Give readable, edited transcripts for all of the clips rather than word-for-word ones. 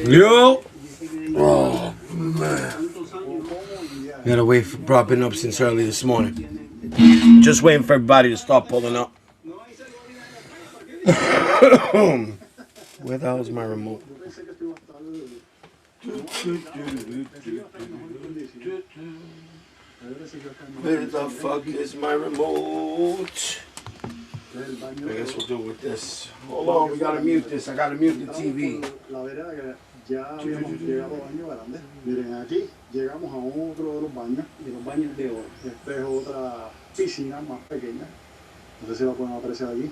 Yo! Oh, man. Gotta wait for dropping up since early this morning. Just waiting for everybody to start pulling up. Where the hell is my remote? Where the fuck is my remote? I guess we'll do it with this. Hold on, we gotta mute this. I gotta mute the TV. Ya habíamos llegado a baño grande. Miren, aquí llegamos a otro de los baños. Y los baños de hoy. Esta es otra piscina más pequeña. No sé si la pueden apreciar aquí.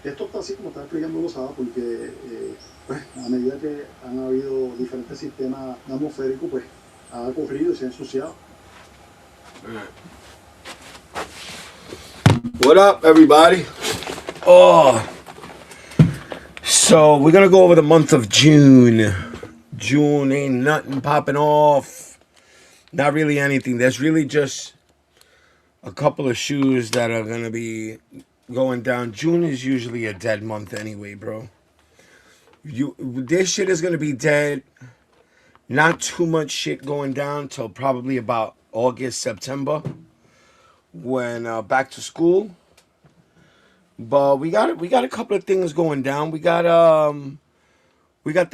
Esto está así como está explicando Lozada porque pues, a medida que han habido diferentes sistemas atmosféricos, pues ha corrido y se ha ensuciado. What up, everybody? Oh, so we're gonna go over the month of June. June ain't nothing popping off. Not really anything. There's really just a couple of shoes that are gonna be going down. June is usually a dead month anyway, bro. This shit is gonna be dead. Not too much shit going down till probably about August, September, when back to school. But we got a couple of things going down. We got the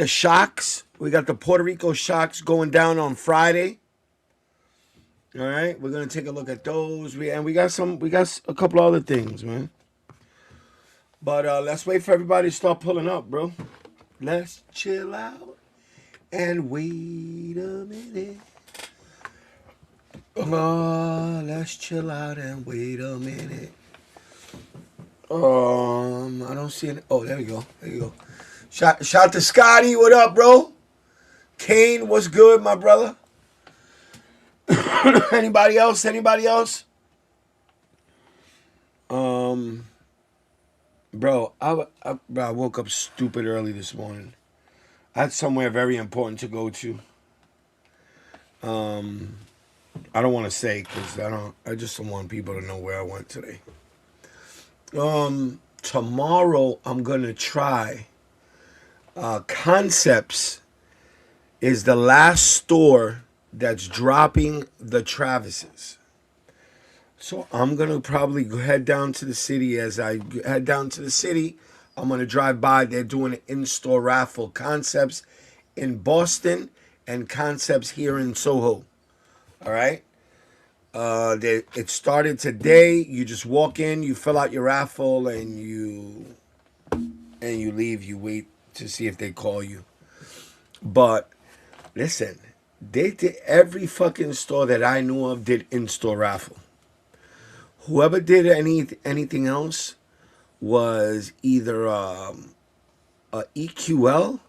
Shocks. We got the Puerto Rico Shocks going down on Friday. All right, we're gonna take a look at those. We got a couple other things, man. But let's wait for everybody to start pulling up, bro. Let's chill out and wait a minute. Let's chill out and wait a minute. I don't see any. Oh, there we go. There you go. Shout to Scotty. What up, bro? Kane, what's good, my brother? Anybody else? Anybody else? Bro, I woke up stupid early this morning. I had somewhere very important to go to. I don't want to say because I just don't want people to know where I went today. Tomorrow I'm gonna try. Concepts is the last store that's dropping the Travises. So I'm gonna probably head down to the city. As I head down to the city, I'm gonna drive by. They're doing an in-store raffle. Concepts in Boston and Concepts here in Soho. All right. It started today. You just walk in, you fill out your raffle, and you leave. You wait to see if they call you. But listen, they did every fucking store that I knew of did in-store raffle. Whoever did anything else was either a EQL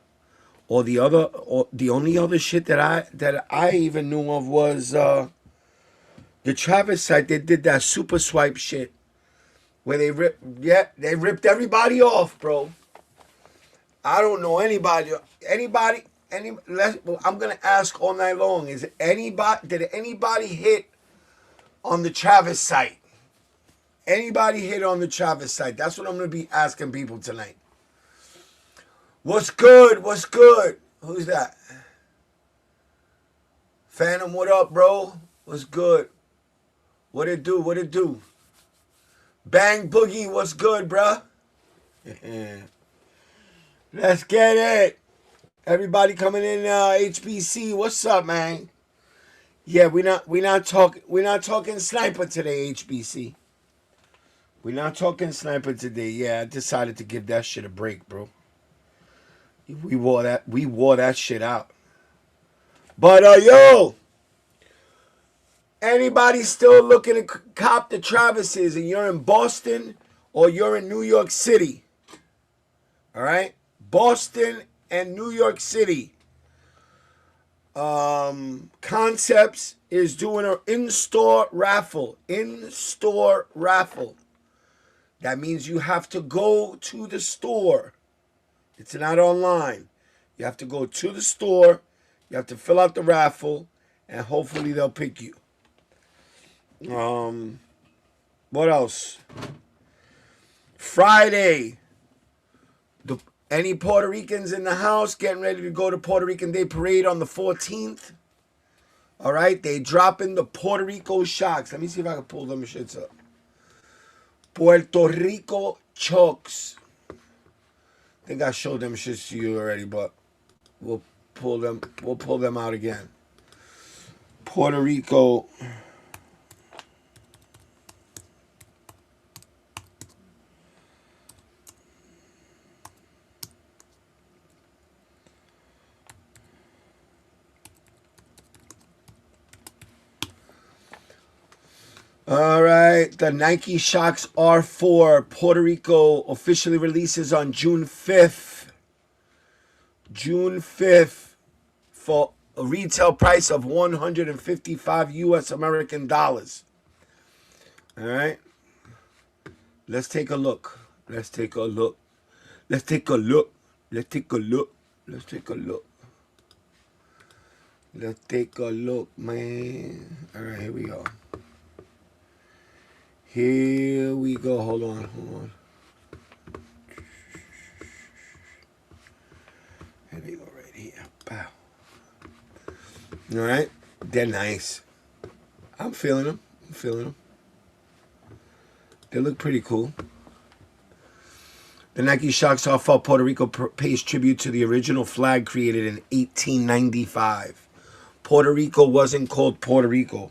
or the only other shit that I even knew of was the Travis site. They did that super swipe shit where they ripped everybody off, bro. I don't know anybody. I'm gonna ask all night long. Did anybody hit on the Travis site? Anybody hit on the Travis site? That's what I'm gonna be asking people tonight. What's good? What's good? Who's that? Phantom, what up, bro? What's good? What it do? What it do? Bang Boogie, what's good, bruh? Let's get it. Everybody coming in HBC. What's up, man? Yeah, we're not talking sniper today, HBC. We're not talking sniper today. Yeah, I decided to give that shit a break, bro. We wore that shit out. But yo, anybody still looking to cop the Travises and you're in Boston or you're in New York City? All right? Boston and New York City. Concepts is doing an in-store raffle. In-store raffle. That means you have to go to the store. It's not online. You have to go to the store. You have to fill out the raffle, and hopefully they'll pick you. What else? Friday. Any Puerto Ricans in the house getting ready to go to Puerto Rican Day Parade on the 14th? All right, they dropping the Puerto Rico shocks. Let me see if I can pull them shits up. Puerto Rico chokes. I think I showed them shits to you already, but we'll pull them out again. Puerto Rico. All right, the Nike Shox R4 Puerto Rico officially releases on June 5th. June 5th for a retail price of 155 US American dollars. All right. Let's take a look. Let's take a look. Let's take a look. Let's take a look. Let's take a look. Let's take a look, man. All right, here we go. Here we go. Hold on. Here we go right here. Pow. All right. They're nice. I'm feeling them. They look pretty cool. The Nike Shox R4 Puerto Rico pays tribute to the original flag created in 1895. Puerto Rico wasn't called Puerto Rico.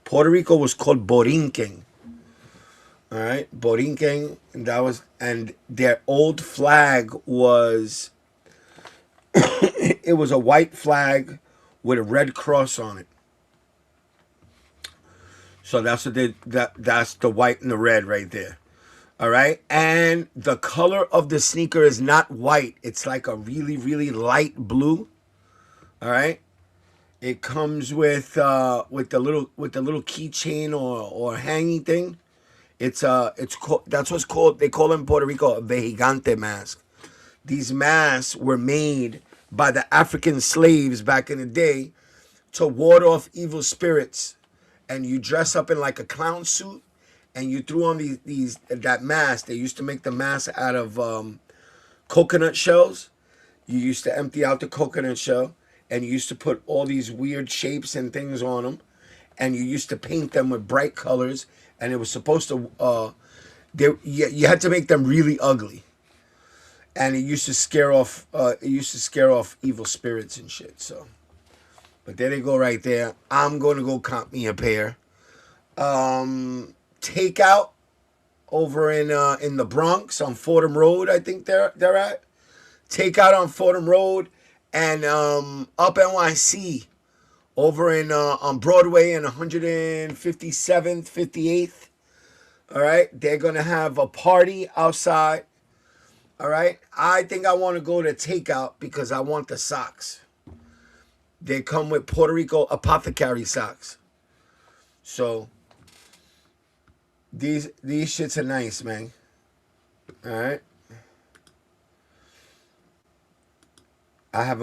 Puerto Rico was called Borinquen. All right, Borinquen, and their old flag was it was a white flag with a red cross on it. So that's what that's the white and the red right there. All right, and the color of the sneaker is not white; it's like a really, really light blue. All right, it comes with the little keychain or hanging thing. It's that's what's called, they call them in Puerto Rico a vejigante mask. These masks were made by the African slaves back in the day to ward off evil spirits. And you dress up in like a clown suit and you threw on that mask. They used to make the mask out of coconut shells. You used to empty out the coconut shell and you used to put all these weird shapes and things on them. And you used to paint them with bright colors. And it was supposed to, you had to make them really ugly, and it used to scare off evil spirits and shit. So, but there they go right there. I'm going to go comp me a pair. Takeout over in the Bronx on Fordham Road. I think they're at Takeout on Fordham Road, and up NYC. Over on Broadway and 157th, 58th. All right. They're going to have a party outside. All right. I think I want to go to Takeout because I want the socks. They come with Puerto Rico apothecary socks. So these shits are nice, man. All right. I've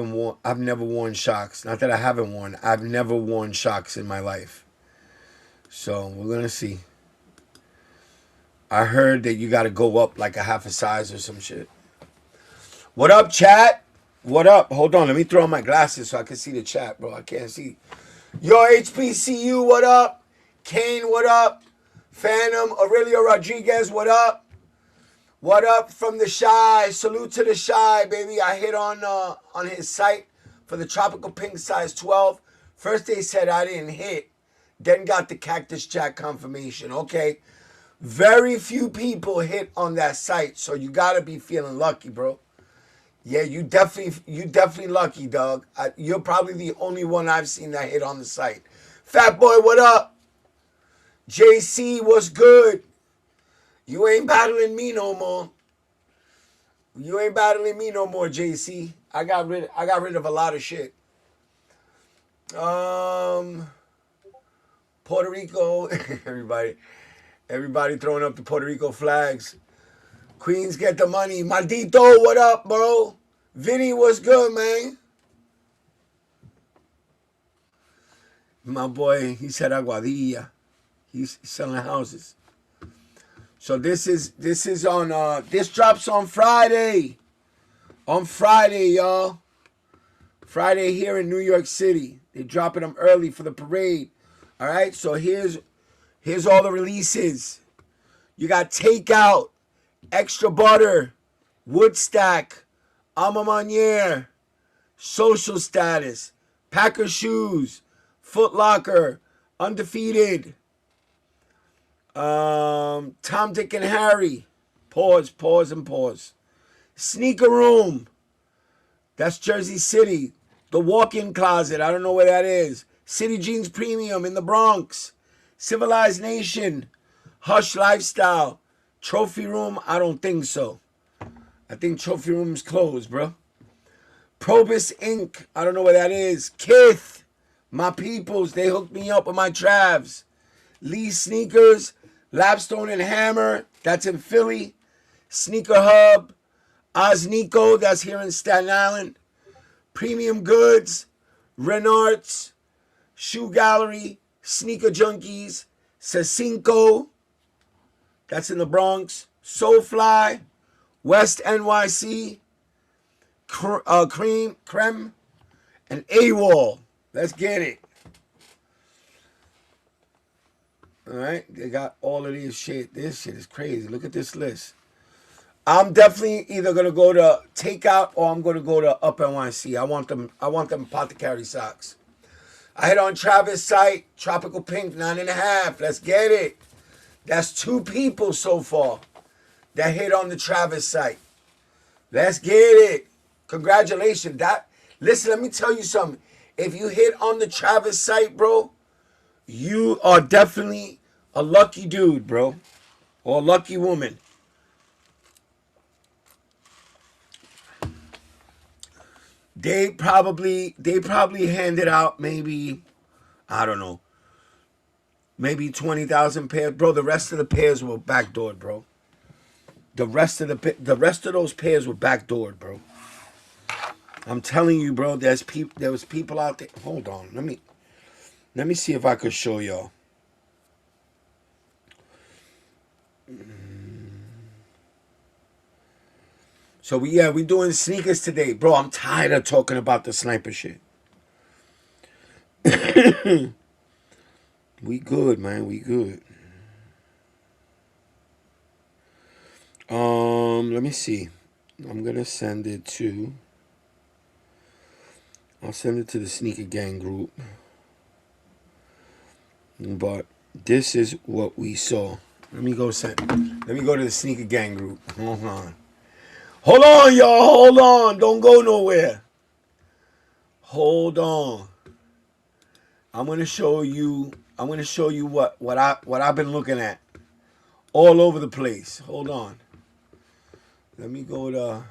never worn Shox. Not that I haven't worn. I've never worn Shox in my life. So we're going to see. I heard that you got to go up like a half a size or some shit. What up, chat? What up? Hold on. Let me throw on my glasses so I can see the chat, bro. I can't see. Yo, HPCU, what up? Kane, what up? Phantom, Aurelio Rodriguez, what up? What up from the Shy? Salute to the Shy, baby. I hit on his site for the Tropical Pink size 12. First they said I didn't hit, then got the Cactus Jack confirmation. Okay, very few people hit on that site, so you gotta be feeling lucky, bro. Yeah, you definitely lucky, dog. You're probably the only one I've seen that hit on the site. Fat Boy, what up? JC, what's good? You ain't battling me no more. You ain't battling me no more, JC. I got rid of a lot of shit. Puerto Rico. Everybody throwing up the Puerto Rico flags. Queens get the money. Maldito, what up, bro? Vinny, what's good, man? My boy, he said Aguadilla. He's selling houses. So this is on this drops on Friday. On Friday, y'all. Friday here in New York City. They're dropping them early for the parade. All right, so here's all the releases. You got Takeout, Extra Butter, Woodstack, Alma Manier, Social Status, Packer Shoes, Foot Locker, Undefeated, Tom, Dick, and Harry. Pause, and pause. Sneaker Room. That's Jersey City. The Walk-In Closet. I don't know where that is. City Jeans Premium in the Bronx. Civilized Nation. Hush Lifestyle. Trophy Room. I don't think so. I think Trophy Room's closed, bro. Probus Inc. I don't know where that is. Kith. My peoples. They hooked me up with my Travs. Lee Sneakers. Lapstone and Hammer. That's in Philly. Sneaker Hub. Osnico, that's here in Staten Island. Premium Goods, Renarts, Shoe Gallery, Sneaker Junkies, Cecinco, that's in the Bronx. Soulfly, West NYC, Creme, and AWOL. Let's get it. All right, they got all of these shit. This shit is crazy. Look at this list. I'm definitely either gonna go to Takeout or I'm gonna go to Up NYC. I want them apothecary socks. I hit on Travis' site, Tropical Pink 9.5. Let's get it. That's 2 people so far that hit on the Travis site. Let's get it. Congratulations. Listen, let me tell you something. If you hit on the Travis site, bro, you are definitely a lucky dude, bro, or a lucky woman. They probably handed out maybe, I don't know, maybe 20,000 pairs, bro. The rest of the pairs were backdoored, bro. The rest of those pairs were backdoored, bro. I'm telling you, bro. There was people out there. Hold on, let me see if I could show y'all. So we doing sneakers today. Bro, I'm tired of talking about the sniper shit. We good, man. We good. Let me see. I'm gonna send it to. I'll send it to the Sneaker Gang group. But this is what we saw. Let me go to the Sneaker Gang group. Hold on. Hold on, y'all. Hold on. Don't go nowhere. Hold on. I'm gonna show you what I've been looking at all over the place. Hold on. Let me go to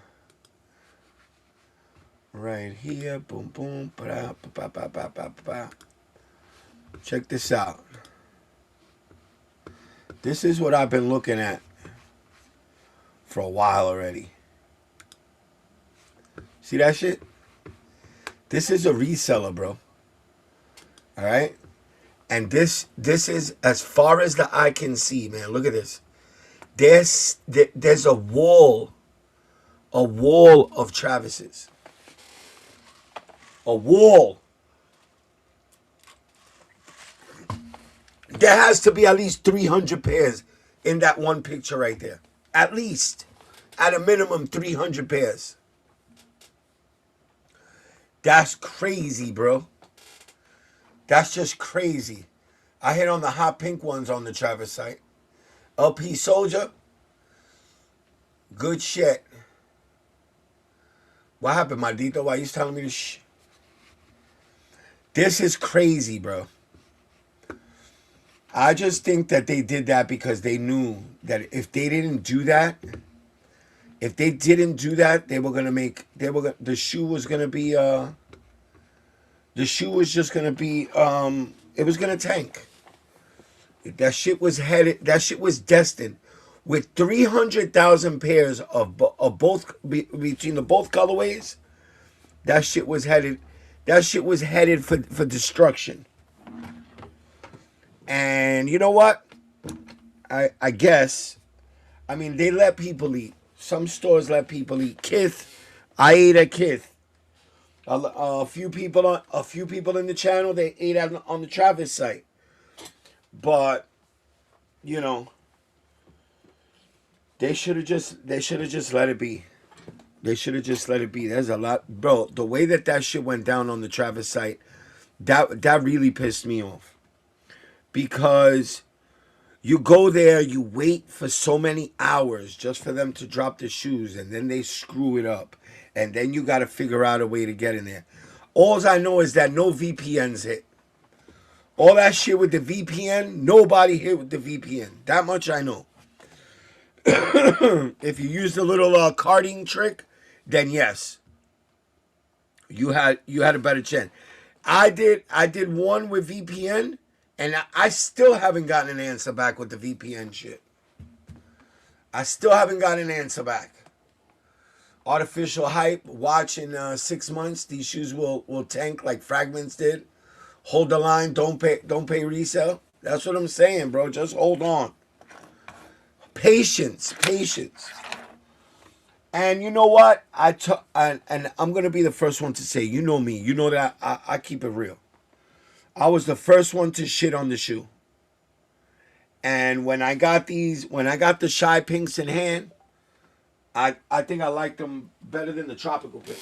right here. Boom, boom. Check this out. This is what I've been looking at for a while already. See that shit? This is a reseller, bro. All right? And this is as far as the eye can see, man. Look at this. There's a wall of Travis's. A wall. There has to be at least 300 pairs in that one picture right there. At least. At a minimum, 300 pairs. That's crazy, bro. That's just crazy. I hit on the hot pink ones on the Travis site. LP Soldier. Good shit. What happened, Maldito? Why you telling me to shh? This is crazy, bro. I just think that they did that because they knew that if they didn't do that, the shoe was gonna be The shoe was just gonna be it was gonna tank. That shit was headed. That shit was destined. With 300,000 pairs of both between the both colorways, that shit was headed. That shit was headed for destruction. And you know what? I guess. I mean, they let people eat. Some stores let people eat. Kith, I ate at Kith. A few people in the channel, they ate on the Travis site. But you know, they should have just let it be. They should have just let it be. There's a lot, bro. The way that shit went down on the Travis site, that really pissed me off. Because you go there, you wait for so many hours just for them to drop the shoes, and then they screw it up, and then you got to figure out a way to get in there. All I know is that no VPNs hit. All that shit with the VPN, nobody hit with the VPN. That much I know. If you use the little carding trick, then yes, you had a better chance. I did one with VPN, and I still haven't gotten an answer back with the VPN shit. I still haven't gotten an answer back. Artificial hype. Watch in 6 months, these shoes will tank like Fragments did. Hold the line. Don't pay resale. That's what I'm saying, bro. Just hold on. Patience. And you know what? And I'm gonna be the first one to say, you know me. You know that I keep it real. I was the first one to shit on the shoe. And when I got the Shy Pinks in hand, I think I liked them better than the Tropical Pink.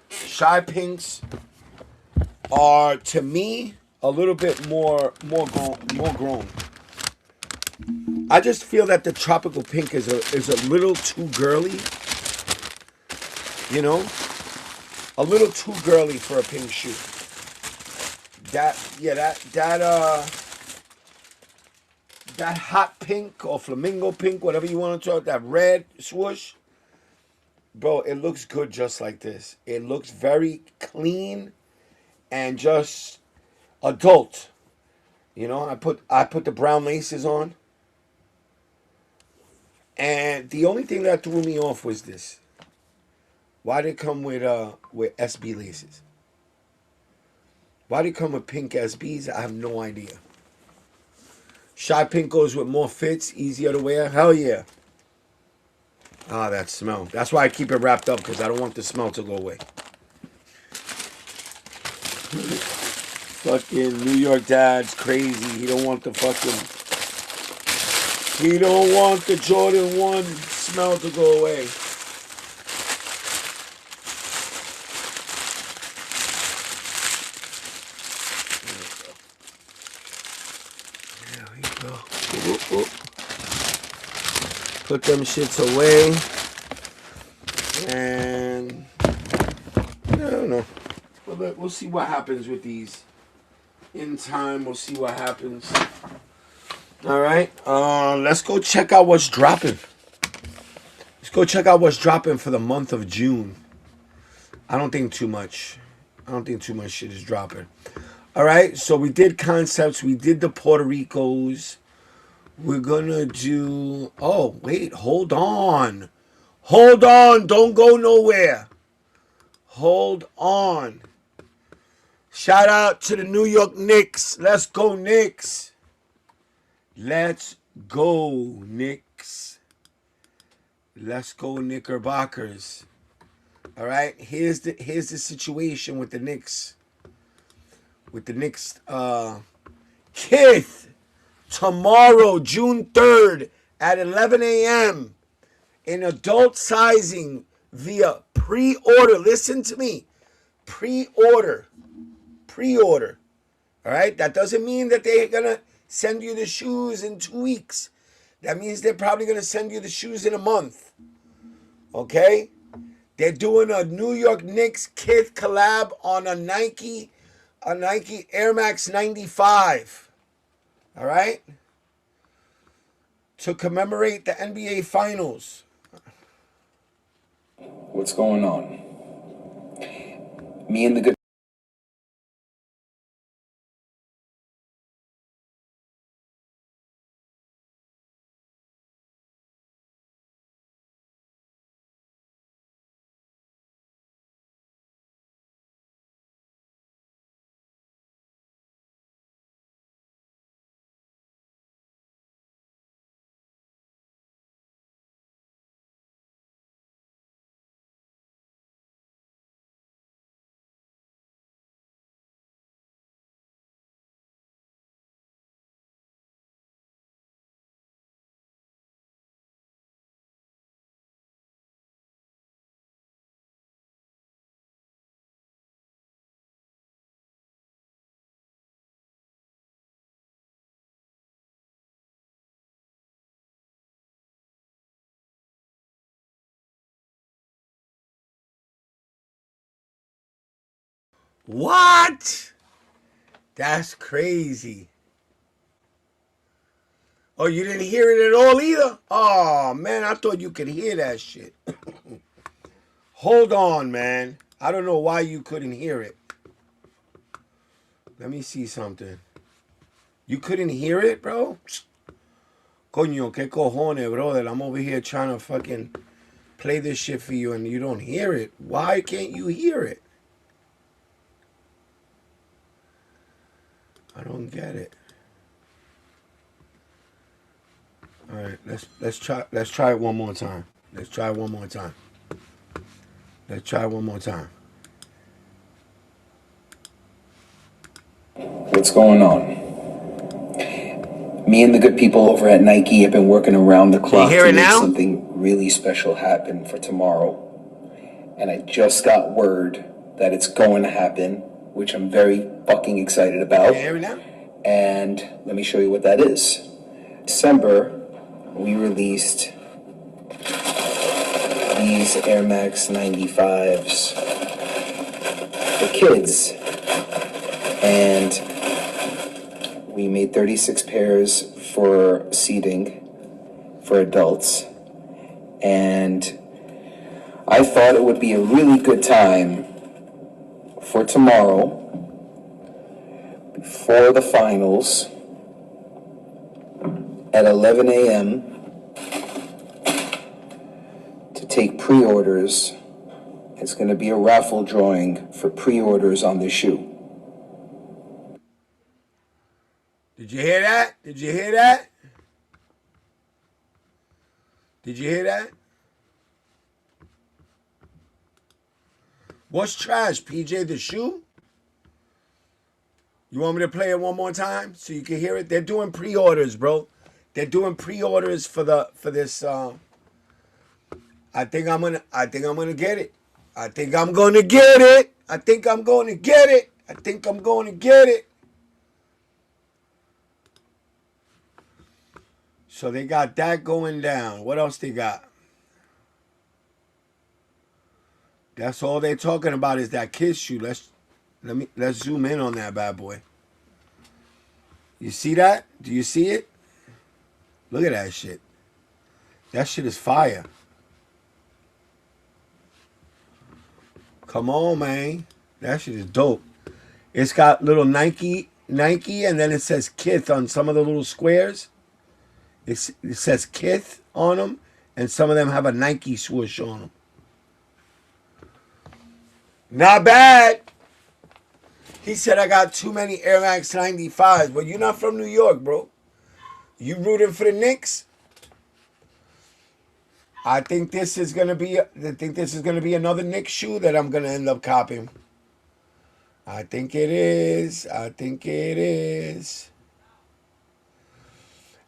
Shy Pinks are, to me, a little bit more grown. I just feel that the Tropical Pink is a little too girly. You know? A little too girly for a pink shoe. That hot pink or flamingo pink, whatever you want to call it, that red swoosh, bro, it looks good just like this. It looks very clean and just adult. You know, I put the brown laces on, and the only thing that threw me off was this. Why did it come with SB laces? Why did it come with pink SBs? I have no idea. Shy Pink goes with more fits, easier to wear. Hell yeah. Ah, that smell. That's why I keep it wrapped up, because I don't want the smell to go away. Fucking New York dad's crazy. He don't want the Jordan 1 smell to go away. Put them shits away. And I don't know. We'll see what happens with these. In time, we'll see what happens. Alright. Let's go check out what's dropping. Let's go check out what's dropping for the month of June. I don't think too much shit is dropping. Alright, so we did concepts. We did the Puerto Ricos. We're gonna do... Oh, wait. Hold on. Hold on. Don't go nowhere. Hold on. Shout out to the New York Knicks. Let's go, Knicks. Let's go, Knicks. Let's go, Knickerbockers. All right. Here's the situation with the Knicks. With the Knicks, Kith. Tomorrow, June 3rd at 11 a.m. in adult sizing via pre-order. Listen to me. Pre-order. All right? That doesn't mean that they're going to send you the shoes in 2 weeks. That means they're probably going to send you the shoes in a month. Okay? They're doing a New York Knicks Kith collab on a Nike Air Max 95. All right? To commemorate the NBA Finals. What's going on? Me and the good What? That's crazy. Oh, you didn't hear it at all either? Oh, man, I thought you could hear that shit. Hold on, man. I don't know why you couldn't hear it. Let me see something. You couldn't hear it, bro? Coño, que cojones, brother. I'm over here trying to fucking play this shit for you and you don't hear it. Why can't you hear it? I don't get it. All right, let's try it one more time. Let's try it one more time. Let's try it one more time. What's going on? Me and the good people over at Nike have been working around the clock hear to it make now? something really special happen for tomorrow. And I just got word that it's going to happen, which I'm very fucking excited about. Can you hear me now? And let me show you what that is. December, we released these Air Max 95s for kids. And we made 36 pairs for seating for adults. And I thought it would be a really good time for tomorrow, before the finals, at 11 a.m., to take pre-orders. It's going to be a raffle drawing for pre-orders on the shoe. Did you hear that? Did you hear that? Did you hear that? What's trash, PJ? The shoe? You want me to play it one more time so you can hear it? They're doing pre-orders, bro. They're doing pre-orders for this. I think I'm gonna get it. I think I'm gonna get it. I think I'm going to get it. I think I'm going to get it. So they got that going down. What else they got? That's all they're talking about is that kids shoe. Let's zoom in on that bad boy. You see that? Do you see it? Look at that shit. That shit is fire. Come on, man. That shit is dope. It's got little Nike, and then it says Kith on some of the little squares. It says Kith on them, and some of them have a Nike swoosh on them. Not bad. He said I got too many Air Max 95s, but you're not from New York, bro. You rooting for the Knicks? I think this is gonna be another Knicks shoe that I'm gonna end up copying. I think it is. I think it is.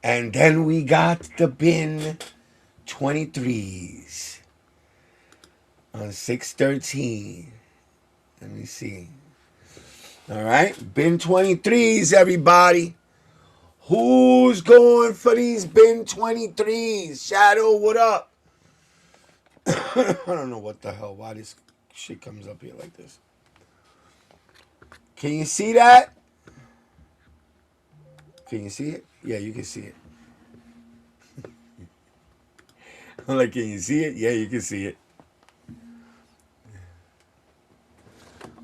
And then we got the bin 23s on 613. Let me see. All right, bin 23s, everybody. Who's going for these bin 23s? Shadow, what up? I don't know what the hell, why this shit comes up here like this. Can you see that? Can you see it? Yeah, you can see it. I'm like, can you see it? Yeah, you can see it.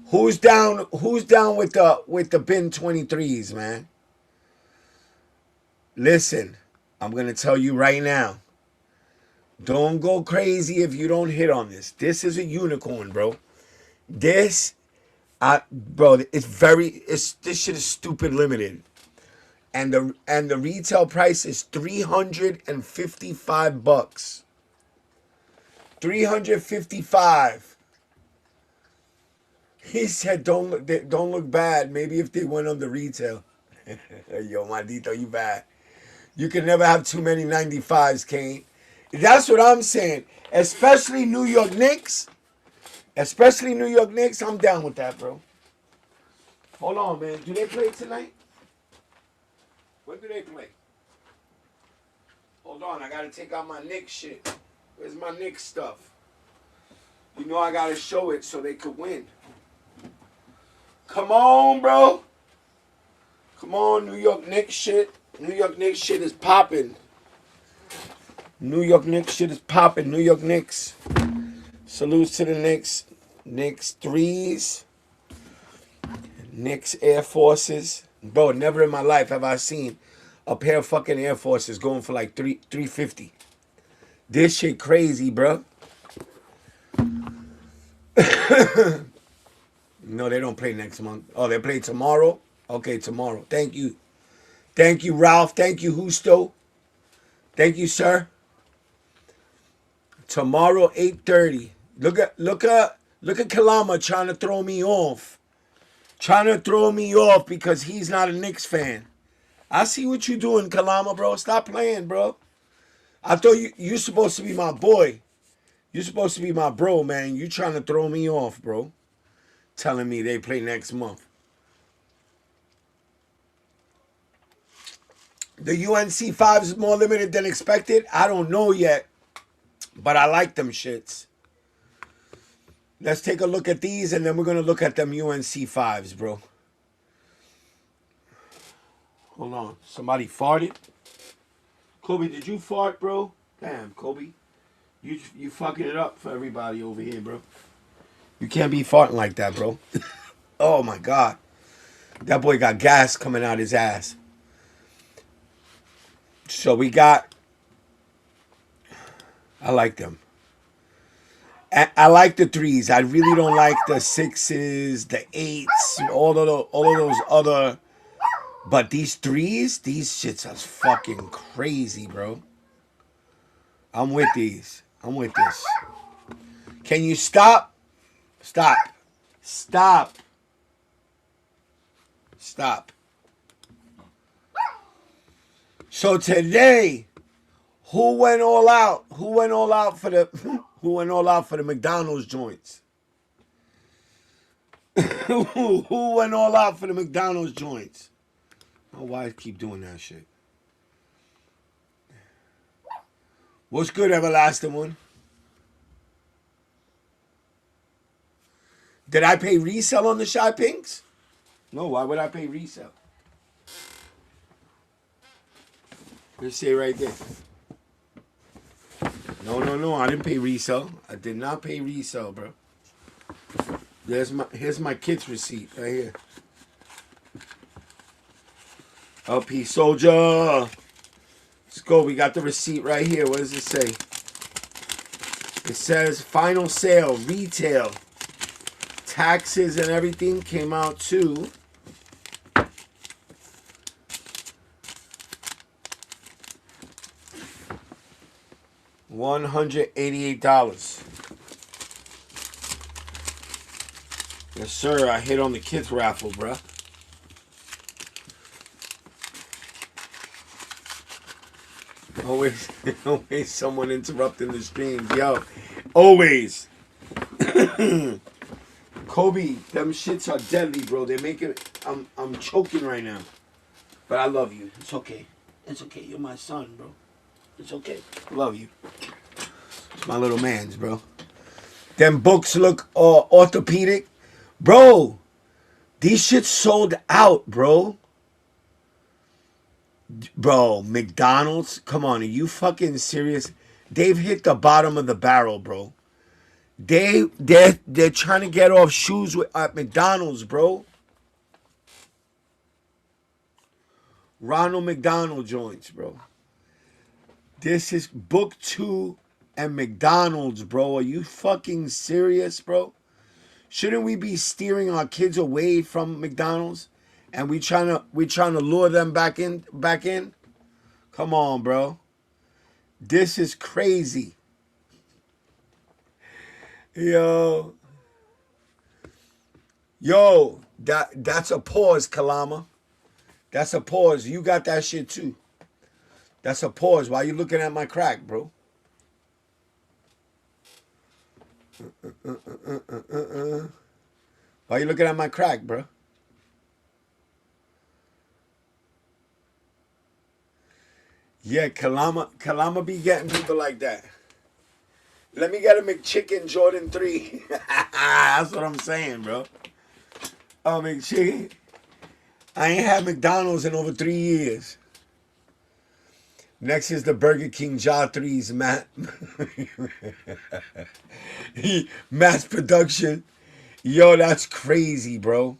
Who's down with the bin 23s, man? Listen, I'm gonna tell you right now. Don't go crazy if you don't hit on this. This is a unicorn, bro. This bro, this shit is stupid limited. And the retail price is $355. 355. He said, don't look bad. Maybe if they went on the retail. Yo, Maldito, you bad. You can never have too many 95s, Kane. That's what I'm saying. Especially New York Knicks. I'm down with that, bro. Hold on, man. Do they play tonight? When do they play? Hold on, I gotta take out my Knicks shit. Where's my Knicks stuff? You know I gotta show it so they could win. Come on, bro. Come on, New York Knicks shit. New York Knicks shit is popping. New York Knicks shit is popping. New York Knicks. Salutes to the Knicks. Knicks threes. Knicks Air Forces. Bro, never in my life have I seen a pair of fucking Air Forces going for like $350. This shit crazy, bro. No, they don't play next month. Oh, they play tomorrow? Okay, tomorrow. Thank you. Thank you, Ralph. Thank you, Husto. Thank you, sir. Tomorrow, 8:30. Look at Kalama trying to throw me off. Trying to throw me off because he's not a Knicks fan. I see what you doing, Kalama, bro. Stop playing, bro. I thought you supposed to be my boy. You're supposed to be my bro, man. You trying to throw me off, bro. Telling me they play next month. The UNC 5 is more limited than expected. I don't know yet, but I like them shits. Let's take a look at these, and then we're going to look at them UNC 5s, bro. Hold on. Somebody farted? Kobe, did you fart, bro? Damn, Kobe. You fucking it up for everybody over here, bro. You can't be farting like that, bro. Oh, my God. That boy got gas coming out his ass. So we got... I like them. I like the threes. I really don't like the 6s, the 8s, all of those other... But these threes, these shits are fucking crazy, bro. I'm with these. I'm with this. Can you stop? Stop. Stop. Stop. So today, who went all out? Who went all out for the McDonald's joints? Who went all out for the McDonald's joints? Oh, why I keep doing that shit? What's good, everlasting one? Did I pay resale on the Shy Pinks? No, why would I pay resale? Let's say right there. No, I didn't pay resale. I did not pay resale, bro. Here's my kid's receipt right here. LP Soldier. Let's go. We got the receipt right here. What does it say? It says final sale, retail, taxes and everything came out to $188. Yes, sir. I hit on the kids raffle, bruh. Always someone interrupting the stream. Yo, always. Kobe, them shits are deadly, bro. They make it. I'm choking right now. But I love you. It's okay. It's okay. You're my son, bro. It's okay. I love you. It's my little man's, bro. Them books look orthopedic. Bro, these shits sold out, bro. Bro, McDonald's? Come on, are you fucking serious? They've hit the bottom of the barrel, bro. They're trying to get off shoes at McDonald's, bro. Ronald McDonald joints, bro. This is book 2 and McDonald's, bro. Are you fucking serious, bro? Shouldn't we be steering our kids away from McDonald's? And we trying to lure them back in? Come on, bro. This is crazy. Yo, that's a pause, Kalama. That's a pause. You got that shit too. That's a pause. Why you looking at my crack, bro? Why you looking at my crack, bro? Yeah, Kalama be getting people like that. Let me get a McChicken Jordan 3. That's what I'm saying, bro. Oh, McChicken. I ain't had McDonald's in over 3 years. Next is the Burger King Jaw 3's mass production. Yo, that's crazy, bro.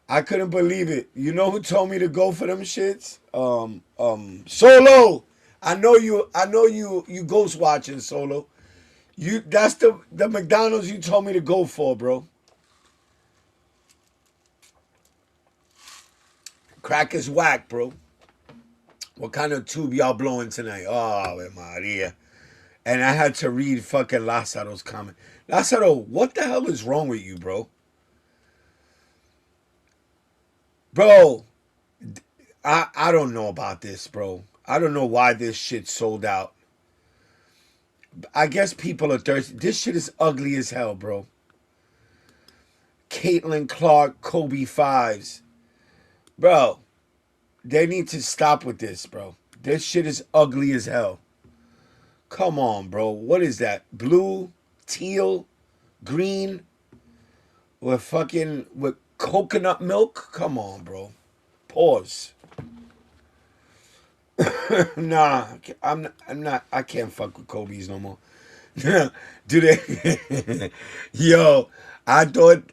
I couldn't believe it. You know who told me to go for them shits? Solo. I know you ghost watching, Solo. That's the McDonald's you told me to go for, bro. Crack is whack, bro. What kind of tube y'all blowing tonight? Oh, Maria. And I had to read fucking Lazaro's comment. Lazaro, what the hell is wrong with you, bro? Bro, I don't know about this, bro. I don't know why this shit sold out. I guess people are thirsty. This shit is ugly as hell, bro. Caitlin Clark, Kobe 5s. Bro, they need to stop with this, bro. This shit is ugly as hell. Come on, bro. What is that? Blue, teal, green, with coconut milk? Come on, bro. Pause. Nah, I'm not. I can't fuck with Kobe's no more. Do they? Yo, I thought.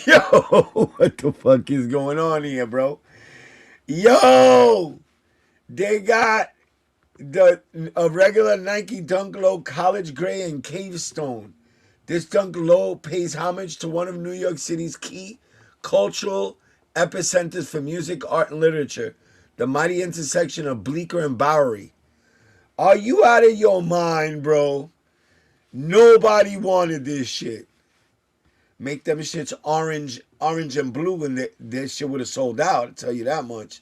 Yo, what the fuck is going on here, bro? Yo, they got a regular Nike Dunk Low College Gray and Cave Stone. This Dunk Low pays homage to one of New York City's key cultural epicenters for music, art, and literature, the mighty intersection of Bleecker and Bowery. Are you out of your mind, bro? Nobody wanted this shit. Make them shits orange and blue, and this shit would have sold out, I'll tell you that much.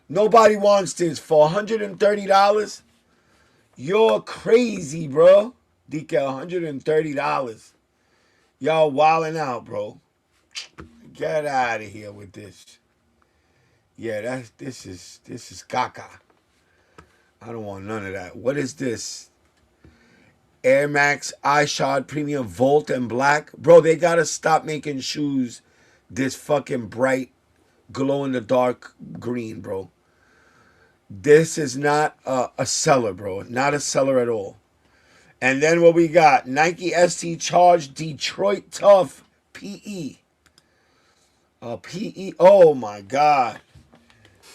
Nobody wants this for $130. You're crazy, bro. DK, $130. Y'all wilding out, bro. Get out of here with this. Yeah, this is caca. I don't want none of that. What is this? Air Max iShod Premium Volt and Black. Bro, they gotta stop making shoes this fucking bright, glow-in-the-dark green, bro. This is not a seller, bro. Not a seller at all. And then what we got? Nike ST Charge Detroit Tough PE. PE. Oh, my God.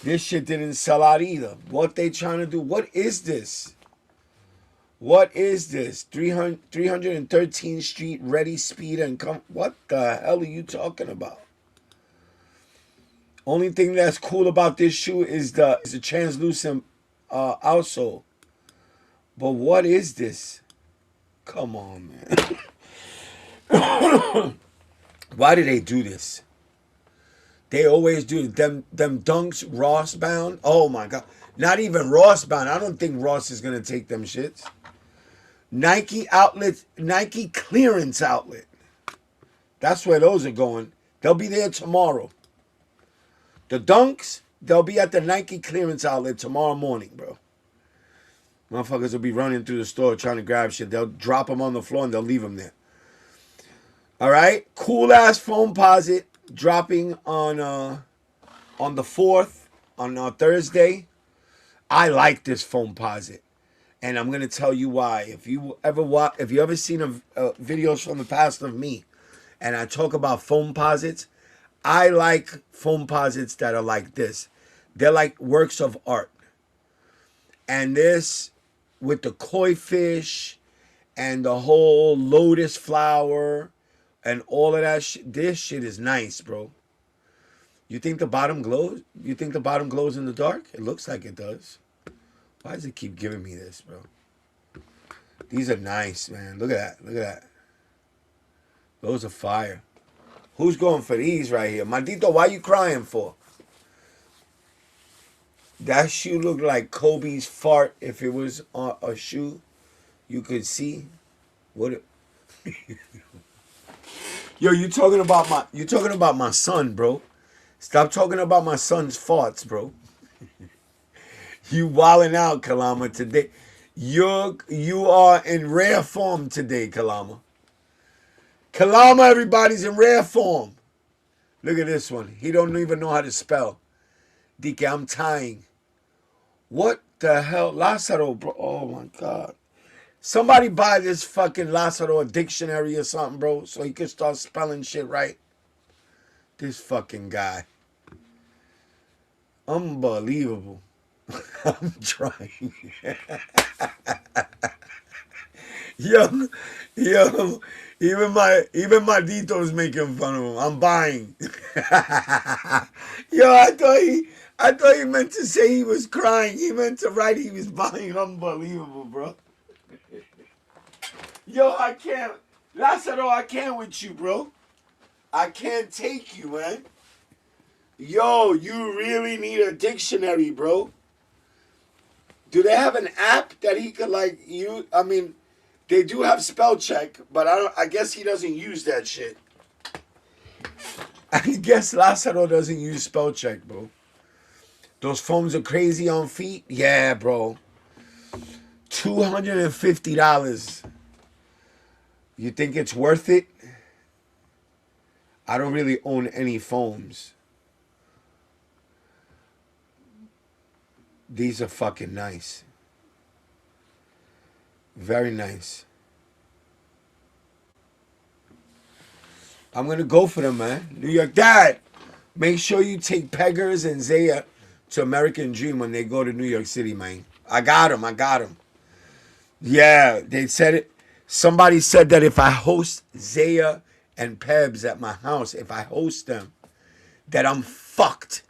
This shit didn't sell out either. What they trying to do? What is this? What is this? 313th Street, Ready, Speed, and Come. What the hell are you talking about? Only thing that's cool about this shoe is the translucent outsole. But what is this? Come on, man. Why do they do this? They always do them dunks Ross bound. Oh my God. Not even Ross bound. I don't think Ross is gonna take them shits. Nike outlets, Nike clearance outlet. That's where those are going. They'll be there tomorrow. The dunks, they'll be at the Nike clearance outlet tomorrow morning, bro. Motherfuckers will be running through the store trying to grab shit. They'll drop them on the floor and they'll leave them there. All right? Cool ass foam posit dropping on the 4th, on Thursday. I like this foam posit. And I'm gonna tell you why. If you ever seen videos from the past of me, and I talk about foam posits, I like foam posits that are like this. They're like works of art. And this, with the koi fish and the whole lotus flower and all of that shit, this shit is nice, bro. You think the bottom glows? You think the bottom glows in the dark? It looks like it does. Why does it keep giving me this, bro? These are nice, man. Look at that. Look at that. Those are fire. Who's going for these right here? Maldito, why you crying for? That shoe looked like Kobe's fart if it was on a shoe you could see. What it... Yo, you talking about my son, bro. Stop talking about my son's farts, bro. You wilding out, Kalama, today. You are in rare form today, Kalama. Kalama, everybody's in rare form. Look at this one. He don't even know how to spell. Dike, I'm tying. What the hell? Lazaro, bro. Oh, my God. Somebody buy this fucking Lazaro dictionary or something, bro, so he can start spelling shit right. This fucking guy. Unbelievable. I'm trying. Yo, even my Dito's making fun of him. I'm buying. Yo, I thought he meant to say he was crying. He meant to write he was buying. Unbelievable, bro. Yo, I can't. Lazaro, I can't with you, bro. I can't take you, man. Yo, you really need a dictionary, bro. Do they have an app that he could like use? I mean, they do have spell check, but I guess he doesn't use that shit. I guess Lazaro doesn't use spell check, bro. Those foams are crazy on feet? Yeah, bro. $250. You think it's worth it? I don't really own any foams. These are fucking nice. Very nice. I'm going to go for them, man. New York Dad, make sure you take Peggers and Zaya to American Dream when they go to New York City, man. I got them. Yeah, they said it. Somebody said that if I host Zaya and Pebs at my house, if I host them, that I'm fucked.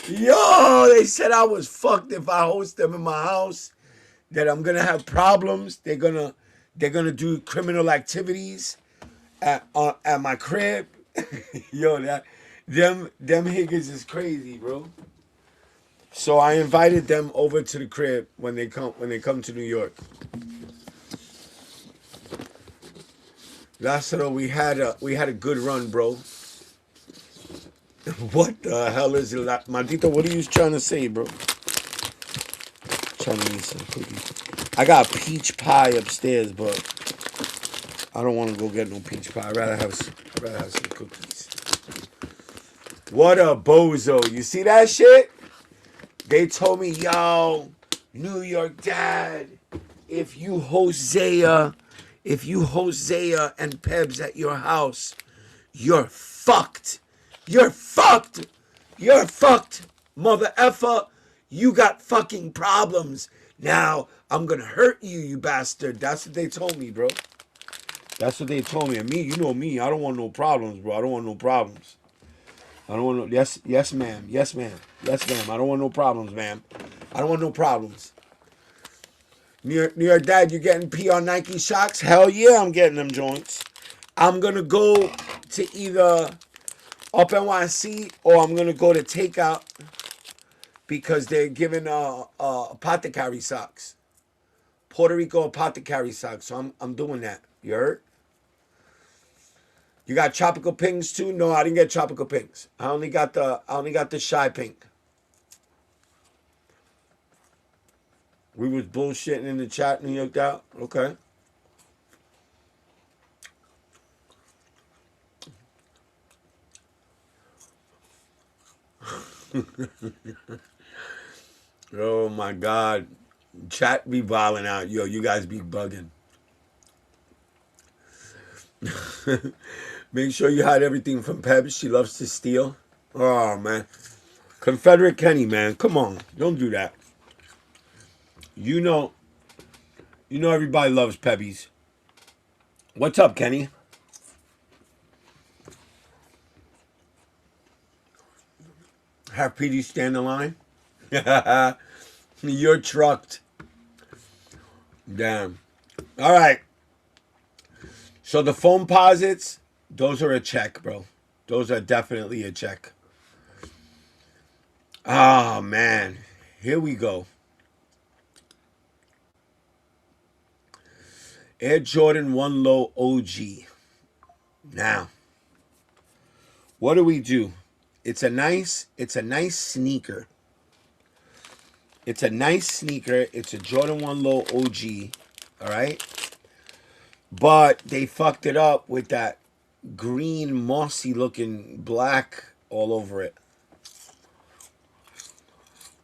Yo, they said I was fucked if I host them in my house, that I'm gonna have problems. They're gonna do criminal activities at my crib. Yo, them Higgins is crazy, bro. So I invited them over to the crib when they come to New York. Lazaro, we had a good run, bro. What the hell is it? Maldito, what are you trying to say, bro? Trying to eat some cookies. I got peach pie upstairs, but I don't want to go get no peach pie. I'd rather have some cookies. What a bozo. You see that shit? They told me, yo, New York Dad, if you host Zaya and Pebs at your house, you're fucked. You're fucked. You're fucked, mother effer. You got fucking problems. Now, I'm going to hurt you, you bastard. That's what they told me, bro. That's what they told me. And me, you know me. I don't want no problems, bro. I don't want no problems. I don't want no... Yes, ma'am. Yes, ma'am. Yes, ma'am. I don't want no problems, ma'am. I don't want no problems. New York Dad, you getting PR Nike shocks? Hell yeah, I'm getting them joints. I'm going to go to either Up NYC or I'm going to go to Takeout because they're giving apothecary socks. Puerto Rico apothecary socks. So I'm doing that. You heard? You got tropical pinks too? No, I didn't get tropical pinks. I only got the shy pink. We was bullshitting in the chat, New York out. Okay. Oh my God. Chat be violent out. Yo, you guys be bugging. Make sure you hide everything from Peb. She loves to steal. Oh man. Confederate Kenny, man. Come on. Don't do that. You know everybody loves Pebbies. What's up, Kenny? Have PD stand in line? You're trucked. Damn. All right. So the foam posits, those are a check, bro. Those are definitely a check. Oh, man. Here we go. Air Jordan 1 Low OG. Now, what do we do? It's a nice sneaker. It's a nice sneaker. It's a Jordan 1 Low OG. All right? But they fucked it up with that green, mossy looking black all over it.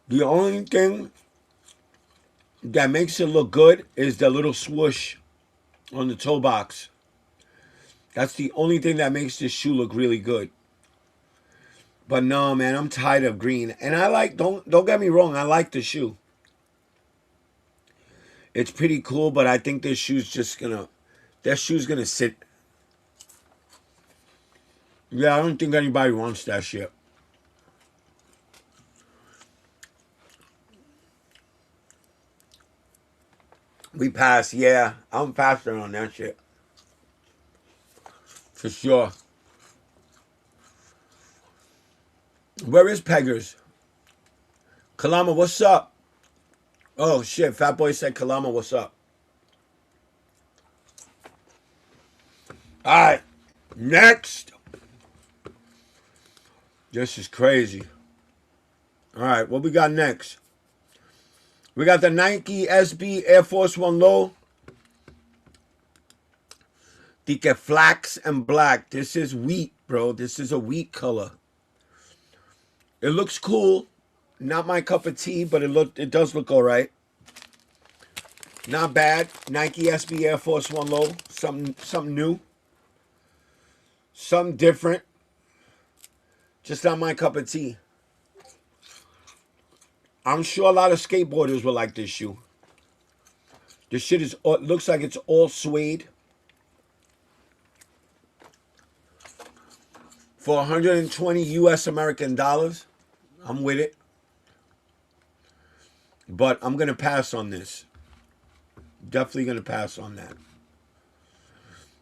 The only thing that makes it look good is the little swoosh on the toe box. That's the only thing that makes this shoe look really good. But no, man, I'm tired of green. And I like, don't get me wrong, I like the shoe. It's pretty cool, but I think this shoe's gonna sit. Yeah, I don't think anybody wants that shit. We pass, yeah. I'm faster on that shit. For sure. Where is Peggers? Kalama, what's up? Oh shit, Fat Boy said Kalama, what's up? Alright. Next. This is crazy. Alright, what we got next? We got the Nike SB Air Force One Low. Tique flax and black. This is wheat, bro. This is a wheat color. It looks cool. Not my cup of tea, but it does look alright. Not bad. Nike SB Air Force One Low. Something new. Something different. Just not my cup of tea. I'm sure a lot of skateboarders will like this shoe. This shit looks like it's all suede. For 120 US American dollars, I'm with it. But I'm going to pass on this. Definitely going to pass on that.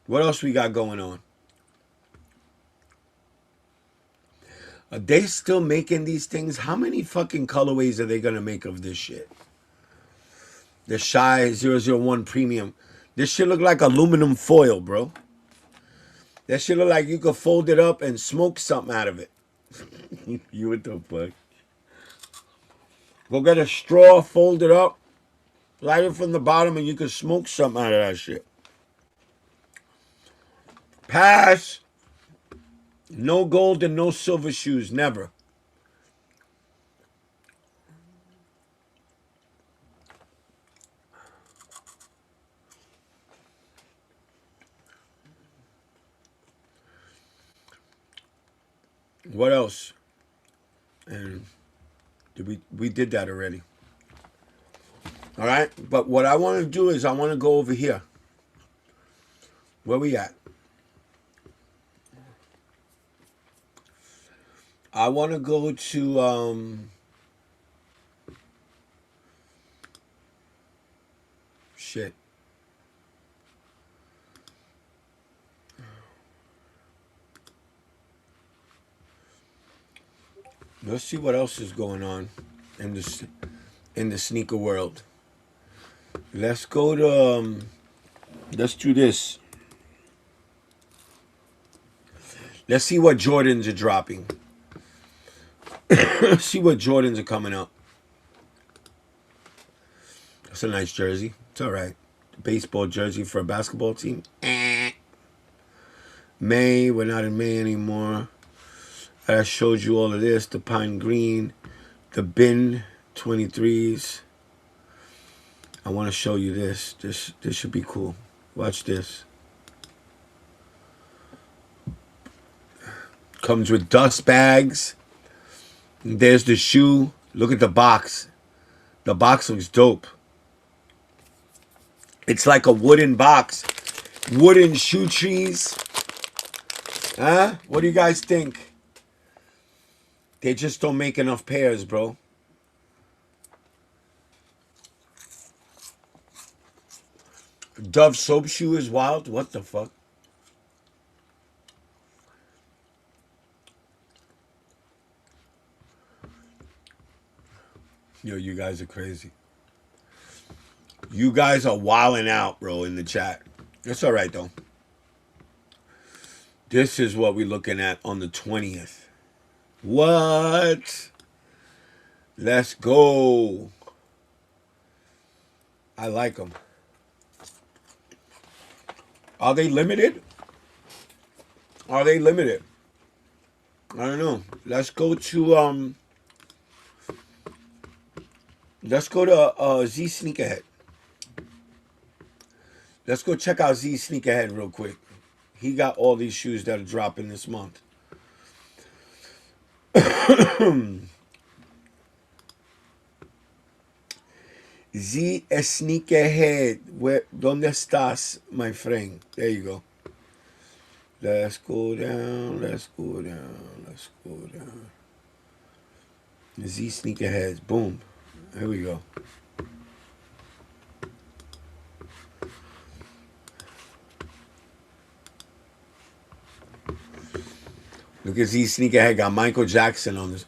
What else we got going on? Are they still making these things? How many fucking colorways are they going to make of this shit? The Shy 001 Premium. This shit look like aluminum foil, bro. That shit look like you could fold it up and smoke something out of it. You what the fuck? Go get a straw, fold it up, light it from the bottom, and you can smoke something out of that shit. Pass. No gold and no silver shoes, never. What else? And we did that already. All right, but what I want to do is I want to go over here. Where we at? I want to go to shit. Let's see what else is going on in the sneaker world. Let's go to let's do this. Let's see what Jordans are dropping. Let's see what Jordans are coming up. That's a nice jersey. It's all right. Baseball jersey for a basketball team. May. We're not in May anymore. I showed you all of this. The pine green. The bin. 23s. I want to show you this. This should be cool. Watch this. Comes with dust bags. There's the shoe. Look at the box. The box looks dope. It's like a wooden box. Wooden shoe trees. Huh? What do you guys think? They just don't make enough pairs, bro. Dove soap shoe is wild. What the fuck? Yo, you guys are crazy. You guys are wilding out, bro, in the chat. It's all right, though. This is what we're looking at on the 20th. What? Let's go. I like them. Are they limited? Are they limited? I don't know. Let's go to Z Sneakerhead. Let's go check out Z Sneakerhead real quick. He got all these shoes that are dropping this month. Z Sneakerhead. ¿Dónde estás, my friend? There you go. Let's go down. Let's go down. Let's go down. Z Sneakerheads. Boom. Here we go. Look at Z Sneakerhead. Got Michael Jackson on this.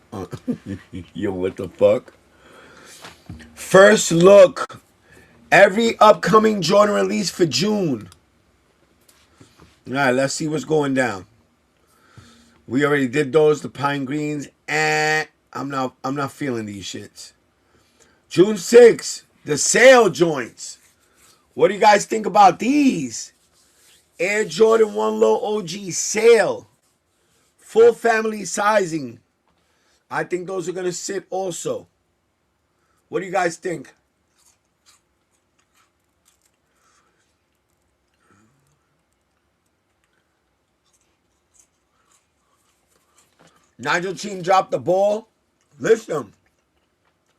Yo, what the fuck? First look. Every upcoming Jordan release for June. All right, let's see what's going down. We already did those. The pine greens. I'm not feeling these shits. June 6th, the sale joints. What do you guys think about these? Air Jordan 1 Low OG sale. Full family sizing. I think those are going to sit also. What do you guys think? Nigel team dropped the ball. Listen.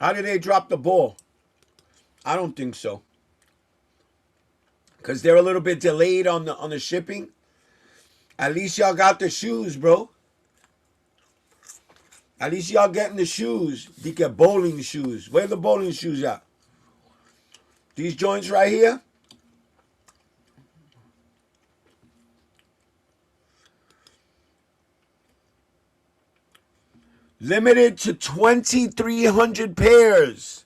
How did they drop the ball? I don't think so. Because they're a little bit delayed on the shipping. At least y'all got the shoes, bro. At least y'all getting the shoes. They get bowling shoes. Where the bowling shoes at? These joints right here? Limited to 2,300 pairs.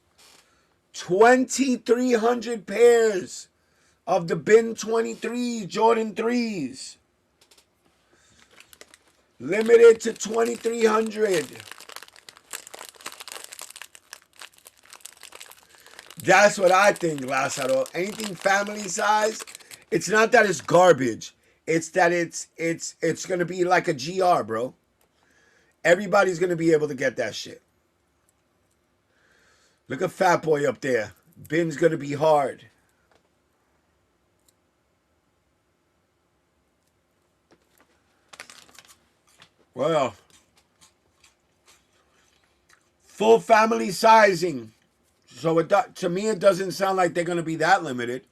2,300 pairs of the bin 23s, Jordan 3s. Limited to 2,300. That's what I think, Lazaro. Anything family size, it's not that it's garbage. It's that it's gonna be like a GR, bro. Everybody's gonna be able to get that shit. Look at Fat Boy up there. Bin's gonna be hard. Well, full family sizing. So to me, it doesn't sound like they're gonna be that limited.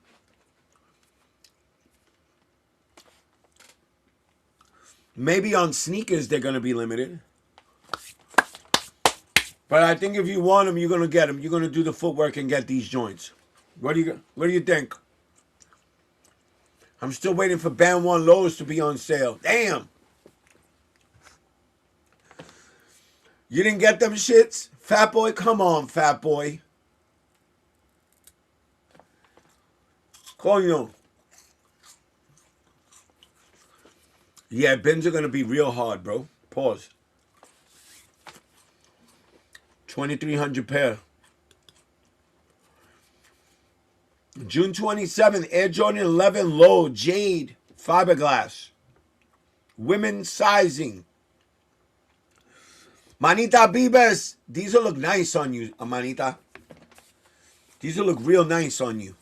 Maybe on sneakers they're gonna be limited. But I think if you want them, you're gonna get them. You're gonna do the footwork and get these joints. What do you think? I'm still waiting for Band 1 lows to be on sale. Damn. You didn't get them shits? Fat Boy, come on, Fat Boy. Coño. Yeah, bins are gonna be real hard, bro. Pause. 2,300 pair. June 27th, Air Jordan 11 Low Jade Fiberglass. Women's sizing. Manita Bibes, these will look nice on you, Manita. These will look real nice on you.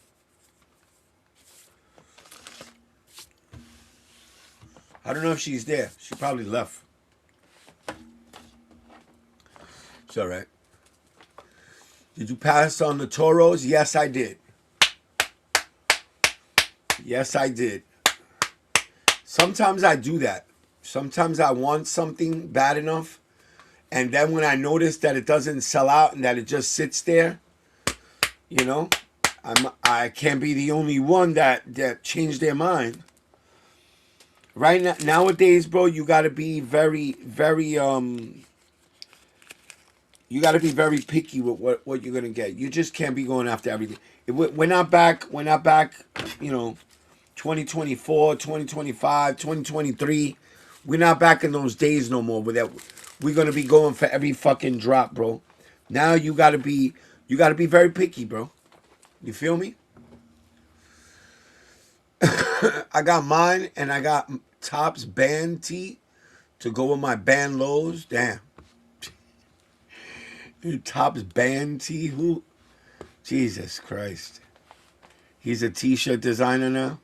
I don't know if she's there. She probably left. It's all right. Did you pass on the Toros? Yes, I did. Yes, I did. Sometimes I do that. Sometimes I want something bad enough, and then when I notice that it doesn't sell out and that it just sits there, you know, I can't be the only one that changed their mind. Right now, nowadays, bro, you got to be very, very you got to be very picky with what you're gonna get. You just can't be going after everything. We're not back. We're not back. You know, 2024, 2025, 2023. We're not back in those days no more. With that, we're gonna be going for every fucking drop, bro. Now you gotta be very picky, bro. You feel me? I got mine, and I got Topps band tee to go with my band lows. Damn. Topps band tee? Who? Jesus Christ. He's a t-shirt designer now?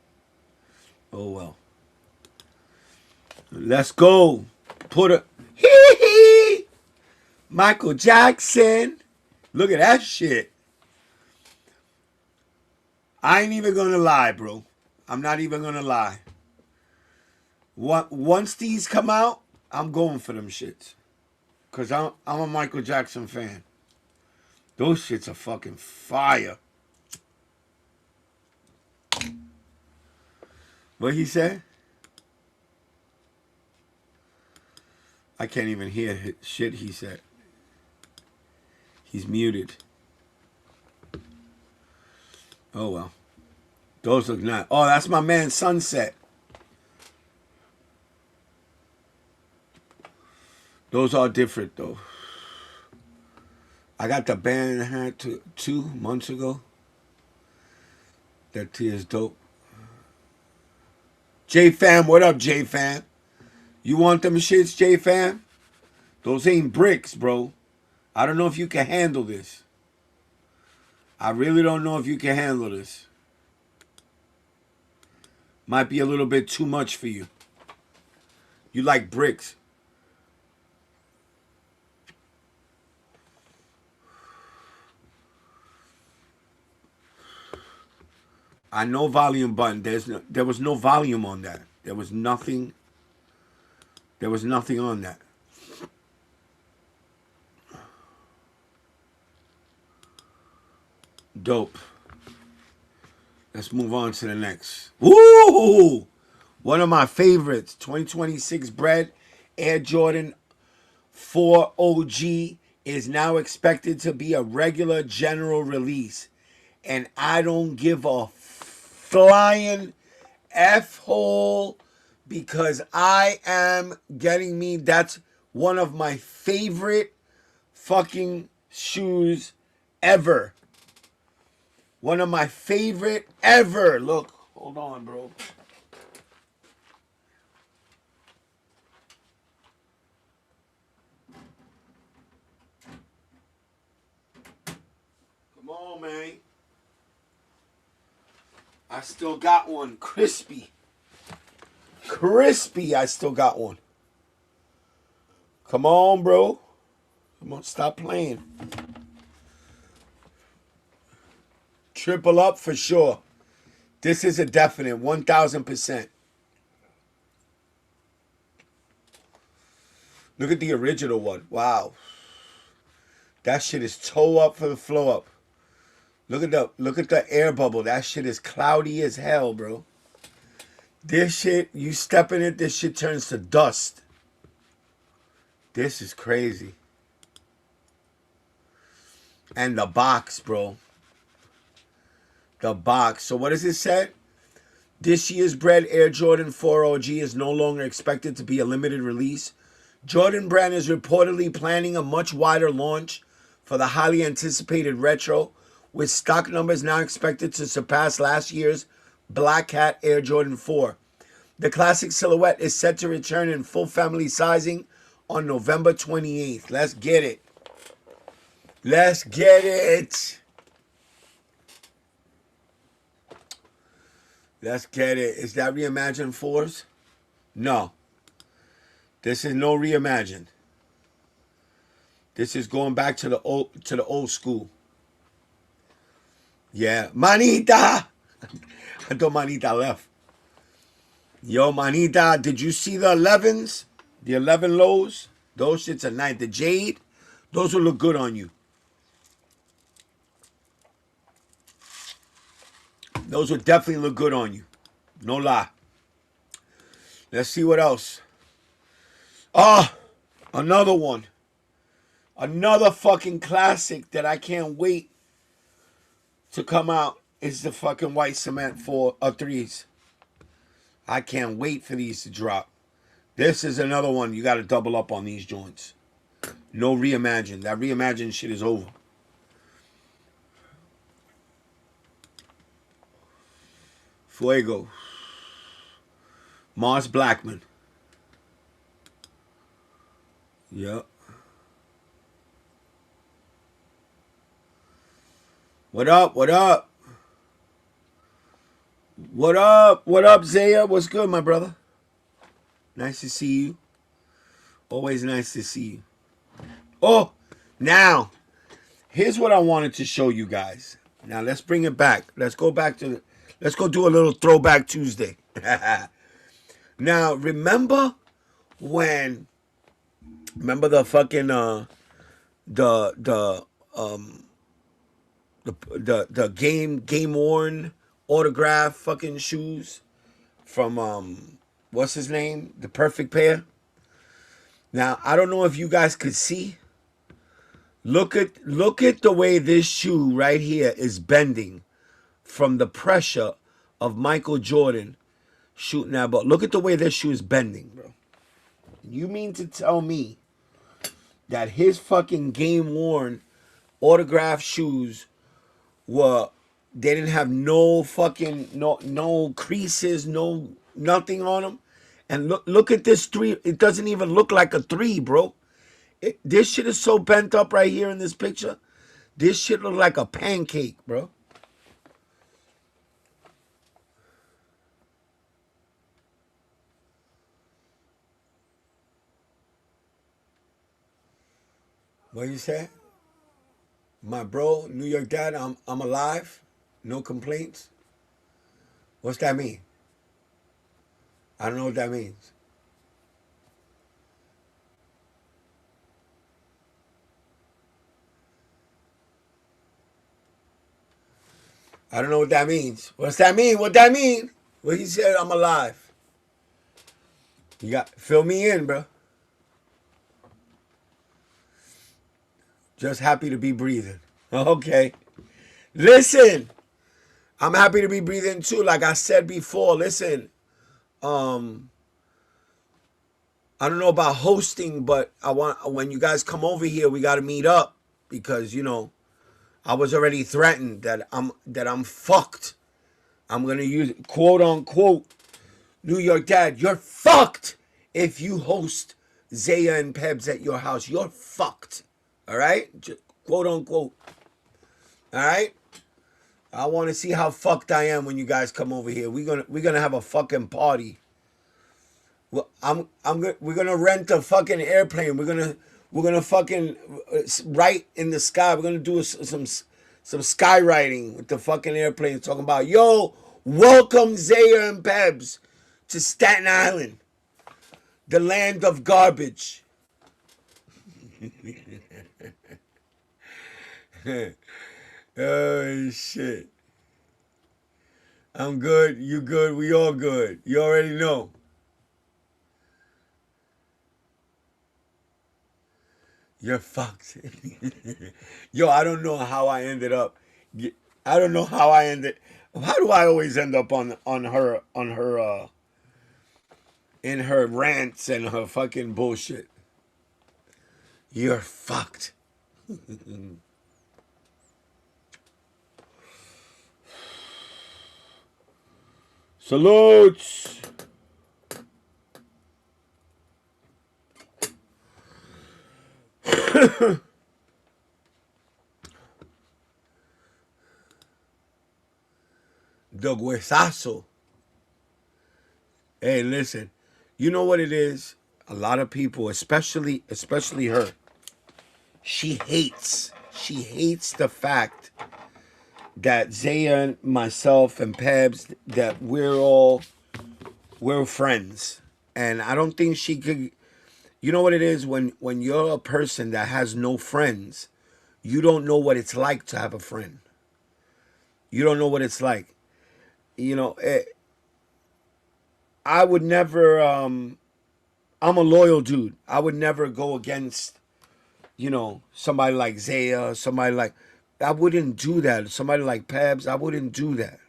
Oh, well. Let's go. Put a... Hee-hee! Michael Jackson. Look at that shit. I ain't even gonna lie, bro. I'm not even gonna lie. Once these come out, I'm going for them shits. Because I'm a Michael Jackson fan. Those shits are fucking fire. What he said? I can't even hear shit he said. He's muted. Oh, well. Those look nice. Oh, that's my man Sunset. Those are different, though. I got the band hat 2 months ago. That tee is dope. J-Fam, what up, J-Fam? You want them shits, J-Fam? Those ain't bricks, bro. I don't know if you can handle this. I really don't know if you can handle this. Might be a little bit too much for you. You like bricks. I know volume button. There was no volume on that. There was nothing. There was nothing on that. Dope. Let's move on to the next. Woo! One of my favorites. 2026 bread. Air Jordan 4 OG is now expected to be a regular general release. And I don't give a flying F-hole because I am getting me. That's one of my favorite fucking shoes ever. One of my favorite ever. Look, hold on, bro. Come on, man. I still got one. Crispy. Crispy, I still got one. Come on, bro. Come on, stop playing. Triple up for sure. This is a definite 1,000%. Look at the original one. Wow. That shit is toe up for the flow up. Look at the air bubble. That shit is cloudy as hell, bro. This shit, you step in it, this shit turns to dust. This is crazy. And the box, bro. The box. So what does it say? This year's bread Air Jordan 4 OG is no longer expected to be a limited release. Jordan Brand is reportedly planning a much wider launch for the highly anticipated retro, with stock numbers now expected to surpass last year's Black Hat Air Jordan 4. The classic silhouette is set to return in full family sizing on November 28th. Let's get it. Let's get it. Let's get it. Is that Reimagined Force? No. This is no Reimagined. This is going back to the old school. Yeah. Manita! I thought Manita left. Yo, Manita, did you see the 11s? The 11 lows? Those shits are nice. The Jade, those will look good on you. Those will definitely look good on you. No lie. Let's see what else. Oh, another one. Another fucking classic that I can't wait to come out is the fucking white cement 3s. I can't wait for these to drop. This is another one. You got to double up on these joints. No Reimagine. That Reimagine shit is over. Fuego. Mars Blackman. Yep. What up? What up? What up? What up, Zaya? What's good, my brother? Nice to see you. Always nice to see you. Oh, now, here's what I wanted to show you guys. Now, let's bring it back. Let's go do a little Throwback Tuesday. Now, remember the fucking, the game worn autograph fucking shoes from what's his name? The Perfect Pair. Now, I don't know if you guys could see. Look at the way this shoe right here is bending from the pressure of Michael Jordan shooting that ball. Look at the way this shoe is bending, bro. You mean to tell me that his fucking game worn autograph shoes they didn't have no fucking no creases, nothing on them? And look at this 3. It doesn't even look like a 3, bro. This shit is so bent up right here in this picture. This shit look like a pancake, bro. What you say? My bro, New York dad, I'm alive. No complaints. What's that mean? I don't know what that means. I don't know what that means. What's that mean? What that mean? Well, he said I'm alive. You got fill me in, bro. Just happy to be breathing. Okay. Listen. I'm happy to be breathing too. Like I said before, listen. I don't know about hosting, but when you guys come over here, we got to meet up because, you know, I was already threatened that I'm fucked. I'm going to use quote unquote New York dad, you're fucked if you host Zaya and Pebs at your house. You're fucked. All right? Just quote unquote. All right? I want to see how fucked I am when you guys come over here. We're gonna have a fucking party. Well, we're gonna rent a fucking airplane. We're gonna fucking right in the sky. We're gonna do some skywriting with the fucking airplane, talking about, yo, welcome Zaya and Pebs to Staten Island, the land of garbage. Oh shit. I'm good. You good. We all good. You already know. You're fucked. Yo, I don't know how I ended up. I don't know how I ended. How do I always end up on her in her rants and her fucking bullshit? You're fucked. Salutes. The huesazo. Hey, listen. You know what it is? A lot of people, especially her, she hates the fact that Zaya, myself, and Pebs, that we're friends. And I don't think she could. You know what it is? When you're a person that has no friends, you don't know what it's like to have a friend. You don't know what it's like. You know, I would never. I'm a loyal dude. I would never go against, somebody like Zaya, somebody like. I wouldn't do that. Somebody like Pabs, I wouldn't do that.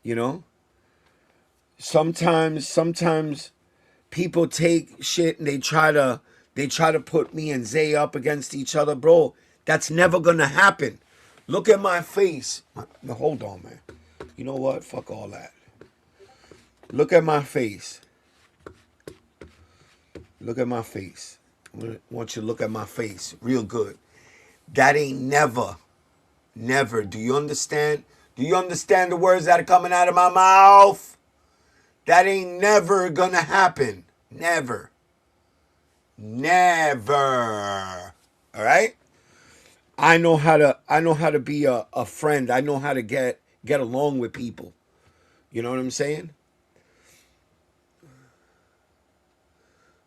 You know. Sometimes people take shit and they try to put me and Zay up against each other, bro. That's never gonna happen. Look at my face. Hold on, man. You know what? Fuck all that. Look at my face. Look at my face. I want you to look at my face real good. That ain't never. Do you understand? Do you understand the words that are coming out of my mouth? That ain't never gonna happen. Never. All right? I know how to be a friend. I know how to get along with people. You know what I'm saying?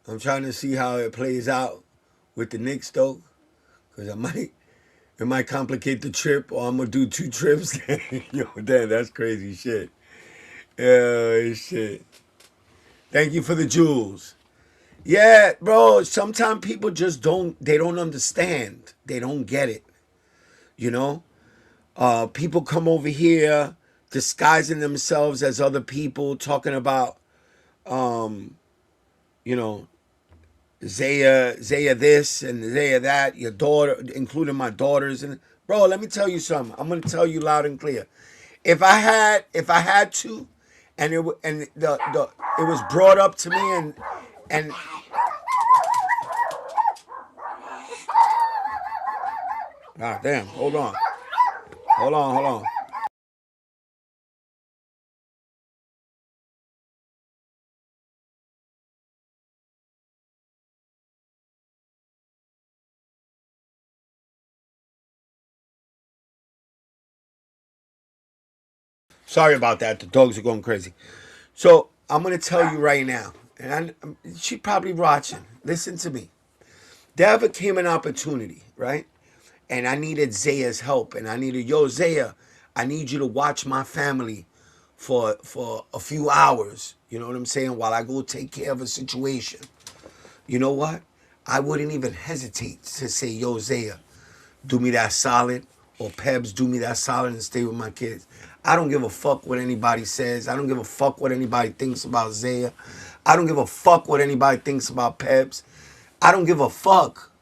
I'm trying to see how it plays out with the Knicks though. Cause it might complicate the trip, or I'm gonna do 2 trips. Yo, damn, that's crazy shit. Yeah, shit. Thank you for the jewels. Yeah, bro, sometimes people just don't understand. They don't get it. You know? People come over here disguising themselves as other people, talking about, you know, Zaya this and Zaya that, your daughter, including my daughters. And bro, let me tell you something. I'm gonna tell you loud and clear. If I had to, and it was brought up to me, and ah, damn, hold on. Sorry about that. The dogs are going crazy. So I'm gonna tell you right now, and she probably watching. Listen to me. There ever came an opportunity, right? And I needed Zaya's help, and I needed, yo, Zaya, I need you to watch my family for a few hours. You know what I'm saying? While I go take care of a situation. You know what? I wouldn't even hesitate to say, yo, Zaya, do me that solid, or Pebs, do me that solid and stay with my kids. I don't give a fuck what anybody says. I don't give a fuck what anybody thinks about Zaya. I don't give a fuck what anybody thinks about Pebs. I don't give a fuck.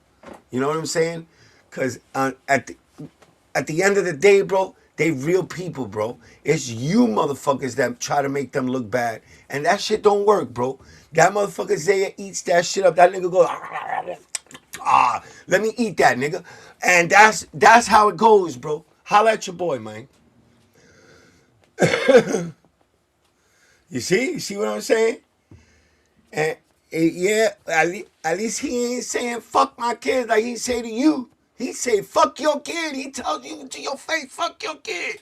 You know what I'm saying? Because at the end of the day, bro, they real people, bro. It's you motherfuckers that try to make them look bad. And that shit don't work, bro. That motherfucker Zaya eats that shit up. That nigga goes, let me eat that, nigga. And that's how it goes, bro. Holla at your boy, man. You see what I'm saying? And yeah, at least he ain't saying fuck my kids like he say to you. He say fuck your kid. He tells you to your face, fuck your kid.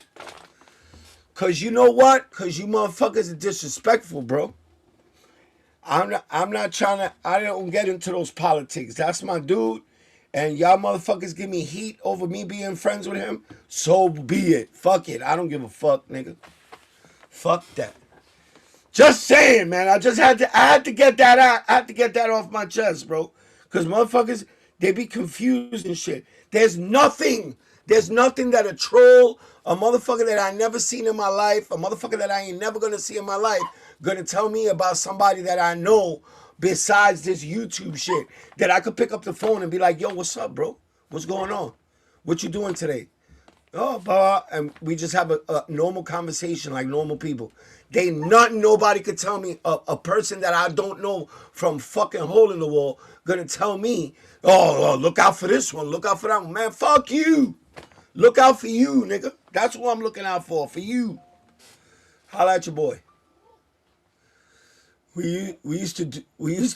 Cause you know what? Cause you motherfuckers are disrespectful, bro. I'm not trying to. I don't get into those politics. That's my dude. And y'all motherfuckers give me heat over me being friends with him. So be it. Fuck it. I don't give a fuck, nigga. Fuck that. Just saying, man. I had to get that out. I had to get that off my chest, bro. Cause motherfuckers, they be confused and shit. There's nothing that a troll, a motherfucker that I never seen in my life, a motherfucker that I ain't never gonna see in my life, gonna tell me about somebody that I know besides this YouTube shit. That I could pick up the phone and be like, yo, what's up, bro? What's going on? What you doing today? Oh, blah, and we just have a normal conversation like normal people. They nothing nobody could tell me. A person that I don't know from fucking hole in the wall gonna tell me, oh, look out for this one, look out for that one. Man, fuck you. Look out for you, nigga. That's what I'm looking out for you. Holla at your boy. We used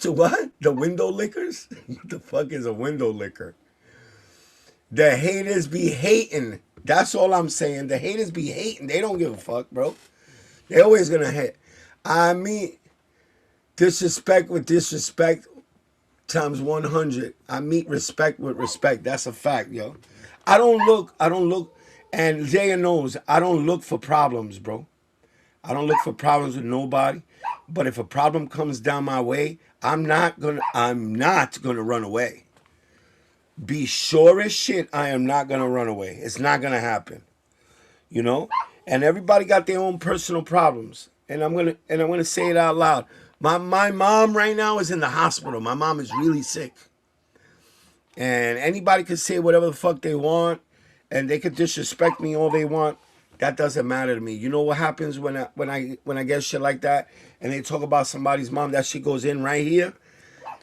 to what? The window lickers? What the fuck is a window licker? The haters be hating. That's all I'm saying. The haters be hating. They don't give a fuck, bro. They always gonna hate. I mean, disrespect with disrespect times 100. I meet respect with respect. That's a fact, yo. I don't look, and Zaya knows, I don't look for problems, bro. I don't look for problems with nobody. But if a problem comes down my way, I'm not gonna run away. Be sure as shit I am not gonna run away. It's not gonna happen. You know? And everybody got their own personal problems. And I'm gonna say it out loud. My mom right now is in the hospital. My mom is really sick. And anybody can say whatever the fuck they want, and they could disrespect me all they want. That doesn't matter to me. You know what happens when I get shit like that, and they talk about somebody's mom? That shit goes in right here,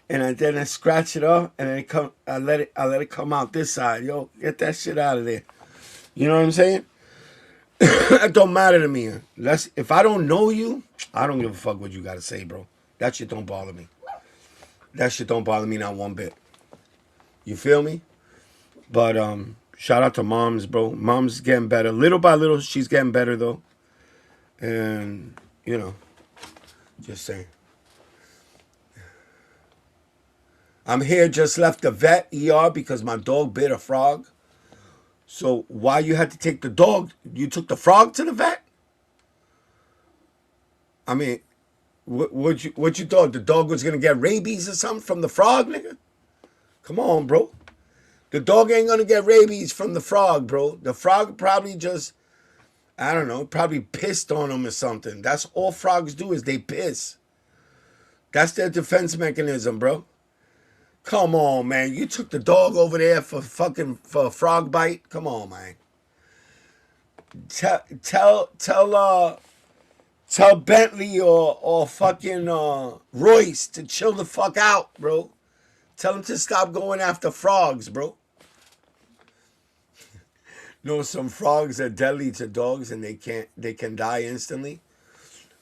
and then I scratch it up, and then I let it come out this side. Yo, get that shit out of there. You know what I'm saying? That don't matter to me. If I don't know you, I don't give a fuck what you gotta say, bro. That shit don't bother me. That shit don't bother me not one bit. You feel me? But shout out to moms, bro. Mom's getting better. Little by little, she's getting better, though. And, you know, just saying. I'm here, just left the vet, ER, because my dog bit a frog. So why you had to take the dog? You took the frog to the vet? I mean, what you thought? The dog was going to get rabies or something from the frog, nigga? Come on, bro. The dog ain't gonna get rabies from the frog, bro. The frog probably just, I don't know, probably pissed on him or something. That's all frogs do is they piss. That's their defense mechanism, bro. Come on, man. You took the dog over there for a frog bite? Come on, man. Tell Bentley or fucking Royce to chill the fuck out, bro. Tell them to stop going after frogs, bro. No, some frogs are deadly to dogs and they can die instantly.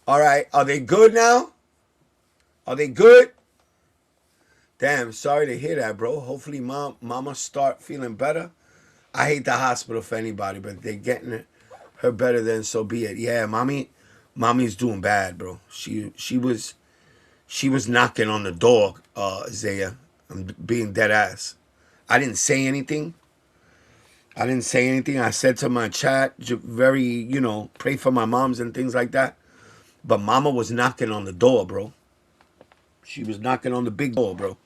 All right, are they good now? Are they good? Damn, sorry to hear that, bro. Hopefully mama start feeling better. I hate the hospital for anybody, but they're getting her better, then so be it. Yeah, mommy's doing bad, bro. She was knocking on the door, Zaya. I'm being dead ass. I didn't say anything. I said to my chat, very, pray for my moms and things like that. But mama was knocking on the door, bro. She was knocking on the big door, bro.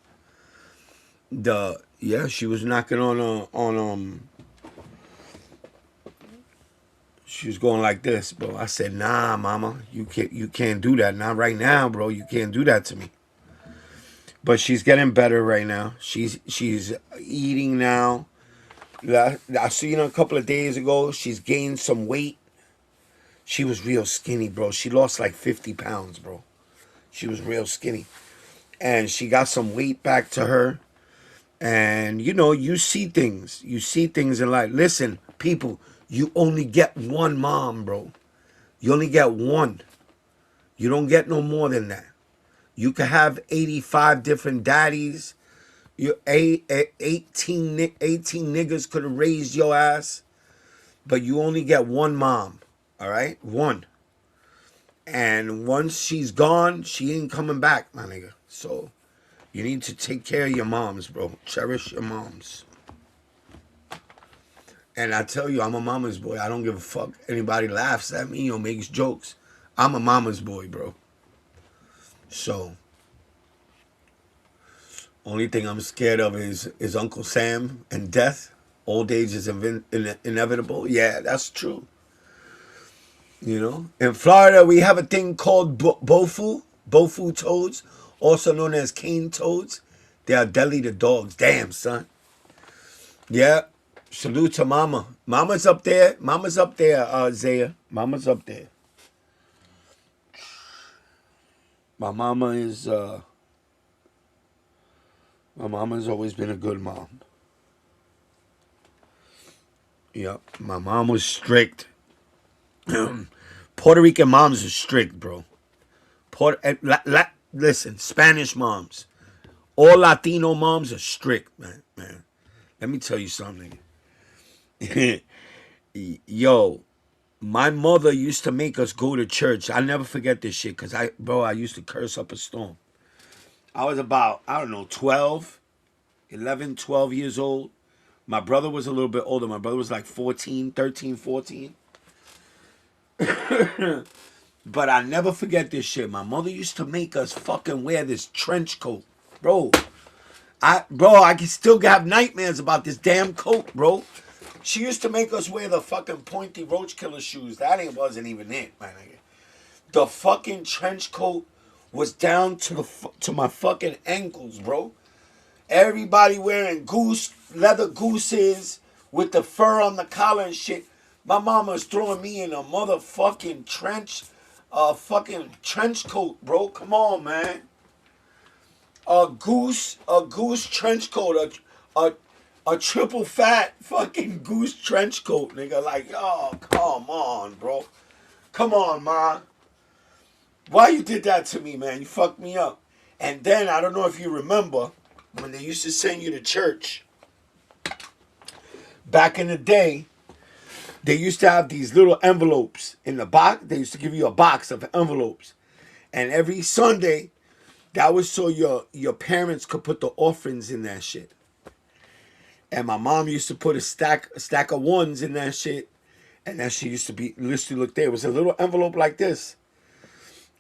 She was knocking on she was going like this, bro. I said, nah, mama, you can't do that. Not right now, bro. You can't do that to me. But she's getting better right now. She's eating now. I seen her a couple of days ago. She's gained some weight. She was real skinny, bro. She lost like 50 pounds, bro. She was real skinny. And she got some weight back to her. And, you see things. You see things in life. Listen, people, you only get one mom, bro. You only get one. You don't get no more than that. You could have 85 different daddies. 18 niggas could have raised your ass. But you only get one mom. All right? One. And once she's gone, she ain't coming back, my nigga. So you need to take care of your moms, bro. Cherish your moms. And I tell you, I'm a mama's boy. I don't give a fuck. Anybody laughs at me or makes jokes. I'm a mama's boy, bro. So, only thing I'm scared of is Uncle Sam and death. Old age is inevitable. Yeah, that's true. In Florida, we have a thing called bofu toads, also known as cane toads. They are deadly to dogs. Damn, son. Yeah. Salute to mama. Mama's up there. Zaya. Mama's up there. My mama is my mama's always been a good mom. Yep. My mom was strict. Puerto Rican moms are strict, bro. Listen, Spanish moms. All Latino moms are strict, man. Let me tell you something. Yo, my mother used to make us go to church. I'll never forget this shit because I used to curse up a storm. I was about, I don't know, 12 years old. My brother was a little bit older. My brother was like 14, 13, 14. But I never forget this shit. My mother used to make us fucking wear this trench coat. Bro, I can still have nightmares about this damn coat, bro. She used to make us wear the fucking pointy roach killer shoes. That wasn't even it, man. The fucking trench coat was down to my fucking ankles, bro. Everybody wearing leather gooses with the fur on the collar and shit. My mama's throwing me in a motherfucking fucking trench coat, bro. Come on, man. A goose trench coat, a triple fat fucking goose trench coat, nigga. Like, oh, come on, bro. Come on, ma. Why you did that to me, man? You fucked me up. And then, I don't know if you remember, when they used to send you to church, back in the day, they used to have these little envelopes in the box. They used to give you a box of envelopes. And every Sunday, that was so your parents could put the offerings in that shit. And my mom used to put a stack of ones in that shit. And that shit used to look there. It was a little envelope like this.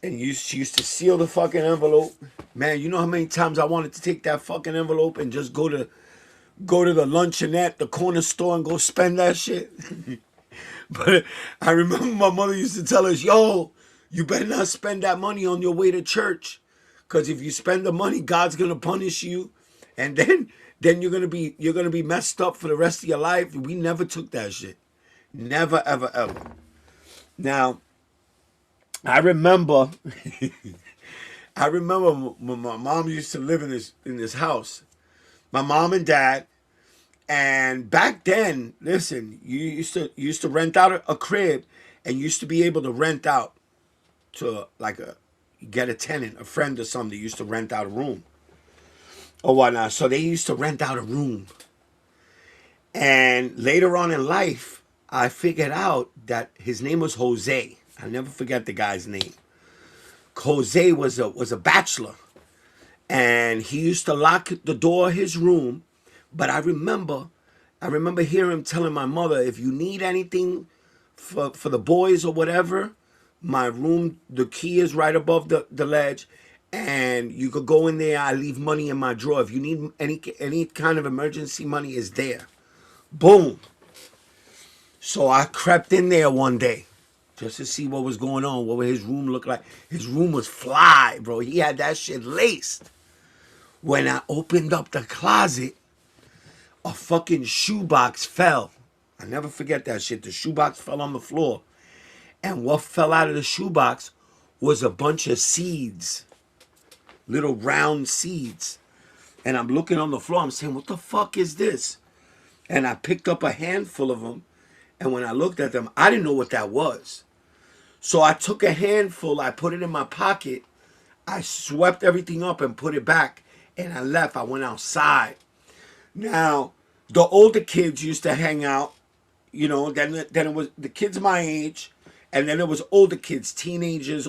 And she used to seal the fucking envelope. Man, you know how many times I wanted to take that fucking envelope and just go to the luncheonette, the corner store, and go spend that shit? But I remember my mother used to tell us, yo, you better not spend that money on your way to church. Because if you spend the money, God's going to punish you. And then you're gonna be messed up for the rest of your life. We never took that shit. Never, ever, ever. Now, I remember when my mom used to live in this house. My mom and dad. And back then, listen, you used to rent out a crib, and you used to be able to rent out to get a tenant, a friend or something. Used to rent out a room or whatnot. So they used to rent out a room. And later on in life, I figured out that his name was Jose. I'll never forget the guy's name. Jose was a bachelor, and he used to lock the door of his room. But I remember hearing him telling my mother, if you need anything for the boys or whatever, my room, the key is right above the ledge, and you could go in there. I leave money in my drawer. If you need any kind of emergency money, is there. Boom. So I crept in there one day just to see what was going on, what his room looked like. His room was fly, bro. He had that shit laced. When I opened up the closet, a fucking shoebox fell. I never forget that shit. The shoebox fell on the floor. And what fell out of the shoebox was a bunch of seeds. Little round seeds. And I'm looking on the floor. I'm saying, what the fuck is this? And I picked up a handful of them. And when I looked at them, I didn't know what that was. So I took a handful. I put it in my pocket. I swept everything up and put it back. And I left. I went outside. Now, the older kids used to hang out, you know, then it was the kids my age, and then it was older kids,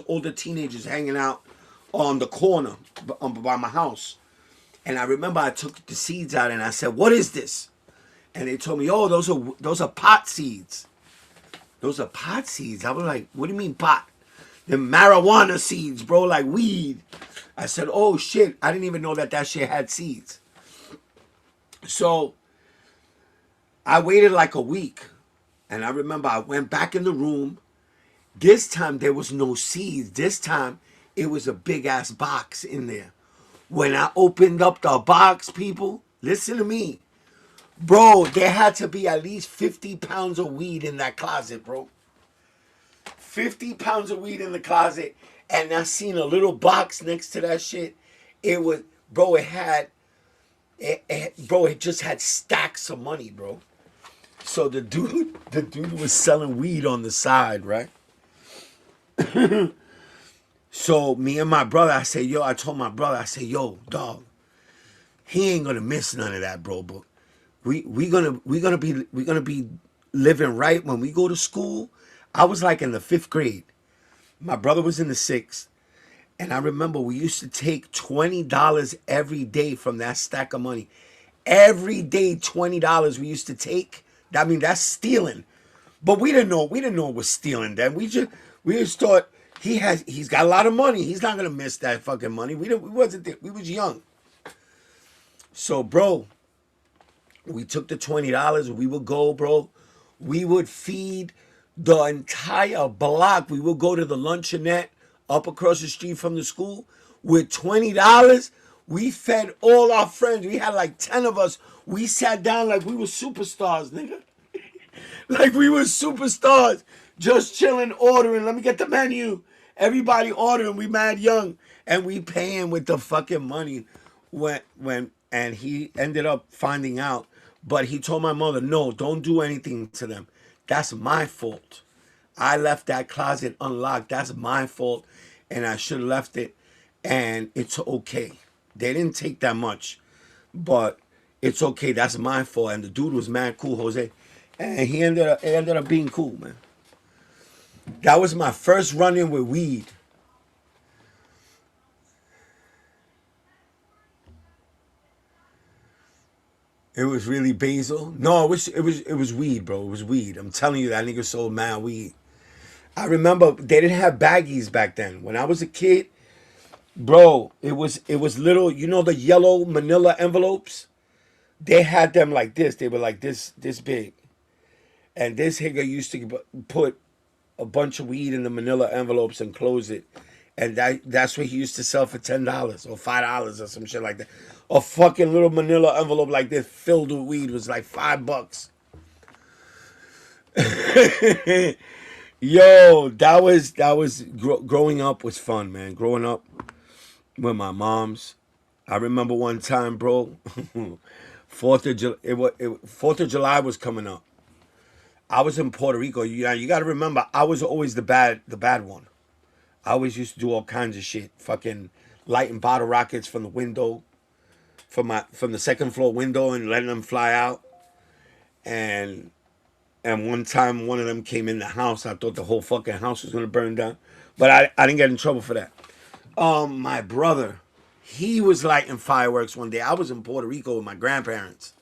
older teenagers hanging out on the corner by my house. And I remember I took the seeds out and I said, what is this? And they told me, oh, those are pot seeds. Those are pot seeds. I was like, what do you mean pot? They're marijuana seeds, bro, like weed. I said, oh, shit. I didn't even know that shit had seeds. So I waited like a week. And I remember I went back in the room. This time there was no seeds. This time it was a big ass box in there. When I opened up the box, people, listen to me. Bro, there had to be at least 50 pounds of weed in that closet, bro. 50 pounds of weed in the closet. And I seen a little box next to that shit. It was, bro, it just had stacks of money, bro. So the dude was selling weed on the side, right? So me and my brother, I told my brother, I said, yo, dog, he ain't gonna miss none of that, bro. But we gonna be living right when we go to school. I was like in the 5th grade. My brother was in the 6th. And I remember we used to take $20 every day from that stack of money. Every day, $20 we used to take. I mean, that's stealing. But we didn't know it was stealing then. We just thought he's got a lot of money. He's not gonna miss that fucking money. We wasn't there. We was young. So, bro, we took the $20. We would go, bro. We would feed the entire block. We would go to the luncheonette up across the street from the school with $20. We fed all our friends. We had like 10 of us. We sat down like we were superstars, nigga. Like we were superstars. Just chilling, ordering. Let me get the menu. Everybody ordering. We mad young. And we paying with the fucking money. And he ended up finding out. But he told my mother, no, don't do anything to them. That's my fault. I left that closet unlocked. That's my fault. And I should have left it. And it's okay. They didn't take that much. But it's okay. That's my fault. And the dude was mad cool, Jose. And it ended up being cool, man. That was my first run-in with weed. It was really basil. No, it was weed, bro. It was weed. I'm telling you, that nigga sold mad weed. I remember they didn't have baggies back then. When I was a kid, bro, it was little, you know the yellow manila envelopes? They had them like this. They were like this big. And this nigga used to put a bunch of weed in the manila envelopes and close it. And that's what he used to sell for $10 or $5 or some shit like that. A fucking little manila envelope like this filled with weed was like $5. Yo, growing up was fun, man. Growing up with my moms. I remember one time, bro. 4th of July. 4th of July was coming up. I was in Puerto Rico. You got to remember, I was always the bad one. I always used to do all kinds of shit. Fucking lighting bottle rockets from the window, from the 2nd floor window, and letting them fly out. And one time, one of them came in the house. I thought the whole fucking house was gonna burn down, but I didn't get in trouble for that. My brother, he was lighting fireworks one day. I was in Puerto Rico with my grandparents,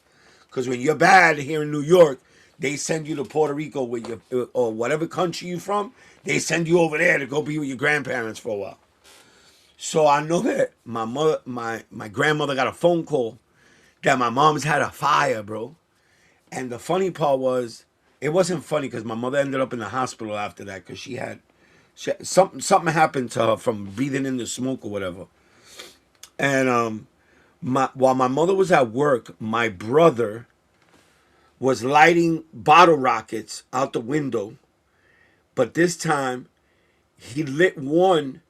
because when you're bad here in New York, they send you to Puerto Rico with your, or whatever country you from. They send you over there to go be with your grandparents for a while. So I know that my grandmother got a phone call that my mom's had a fire, bro. And the funny part was, it wasn't funny because my mother ended up in the hospital after that because she had something happened to her from breathing in the smoke or whatever. And while my mother was at work, my brother was lighting bottle rockets out the window, but this time he lit one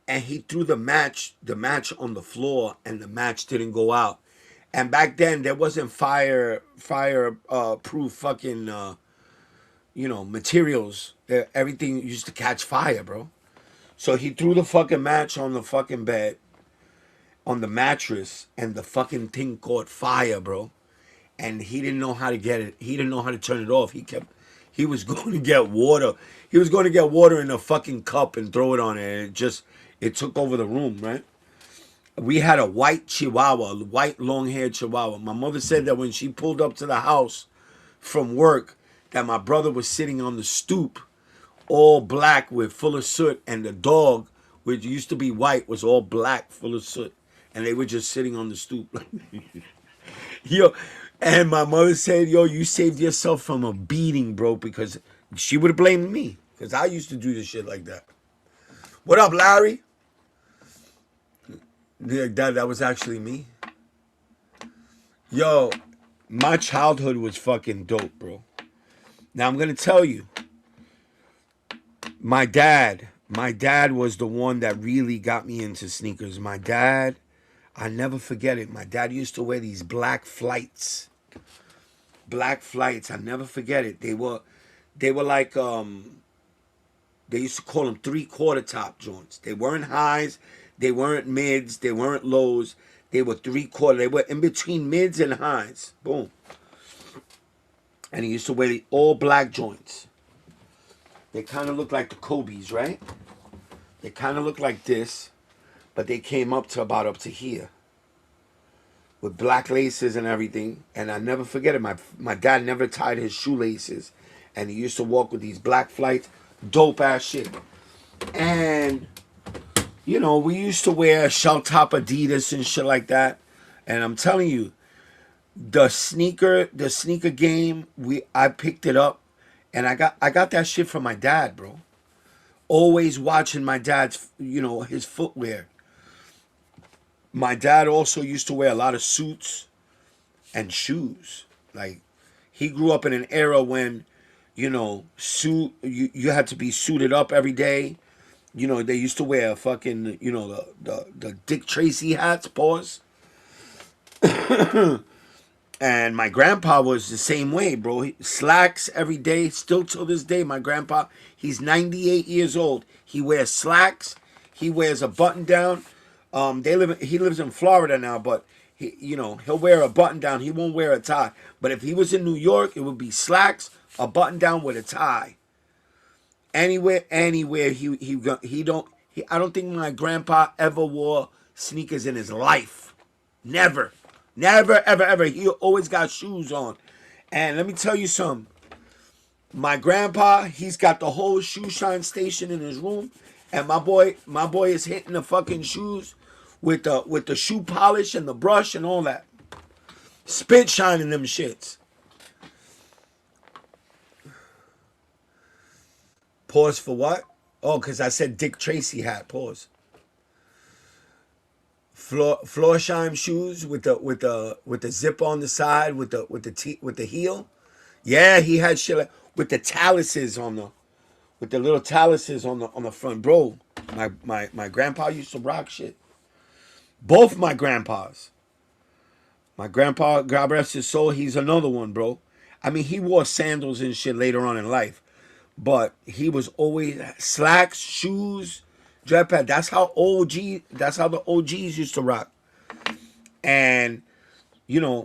and he threw the match on the floor, and the match didn't go out. And back then there wasn't fire proof fucking materials. Everything used to catch fire, bro. So he threw the fucking match on the fucking bed, on the mattress, and the fucking thing caught fire, bro. And he didn't know how to get it. He didn't know how to turn it off. He was going to get water. He was going to get water in a fucking cup and throw it on it. And it took over the room, right? We had a white chihuahua, white long-haired chihuahua. My mother said that when she pulled up to the house from work, that my brother was sitting on the stoop, all black with full of soot, and the dog, which used to be white, was all black, full of soot. And they were just sitting on the stoop. Yo, and my mother said, yo, you saved yourself from a beating, bro, because she would have blamed me, because I used to do this shit like that. What up, Larry? Yeah, that was actually me. Yo, my childhood was fucking dope, bro. Now, I'm going to tell you, my dad, My dad was the one that really got me into sneakers. My dad, I never forget it. My dad used to wear these black flights. Black flights. I never forget it. They were like they used to call them 3/4 top joints. They weren't highs, they weren't mids, they weren't lows. They were 3/4. They were in between mids and highs. Boom. And he used to wear the all black joints. They kind of look like the Kobe's, right? They kind of look like this, but they came up to here with black laces and everything. And I never forget it. My dad never tied his shoelaces, and he used to walk with these black flights, dope ass shit. And you know, we used to wear shell top Adidas and shit like that. And I'm telling you, the sneaker game, I picked it up, and I got that shit from my dad, bro. Always watching my dad's, his footwear. My dad also used to wear a lot of suits and shoes. Like, he grew up in an era when, you had to be suited up every day. They used to wear fucking, the Dick Tracy hats, pause. And my grandpa was the same way, bro. Slacks every day, still till this day. My grandpa, he's 98 years old. He wears slacks. He wears a button down. He lives in Florida now, but he'll wear a button down. He won't wear a tie. But if he was in New York, it would be slacks, a button down with a tie. Anywhere, I don't think my grandpa ever wore sneakers in his life. Never, ever. He always got shoes on. And let me tell you something. My grandpa, he's got the whole shoe shine station in his room, and my boy is hitting the fucking shoes with the shoe polish and the brush and all that. Spit shining them shits. Pause for what? Oh, because I said Dick Tracy hat. Pause. Floor shine shoes with the zip on the side with the heel. Yeah, he had shit with the taluses with the little taluses on the front, bro. My grandpa used to rock shit. Both my grandpas. My grandpa, God rest his soul, he's another one, bro. I mean, he wore sandals and shit later on in life. But he was always slacks, shoes, dread pad. That's how the OGs used to rock. And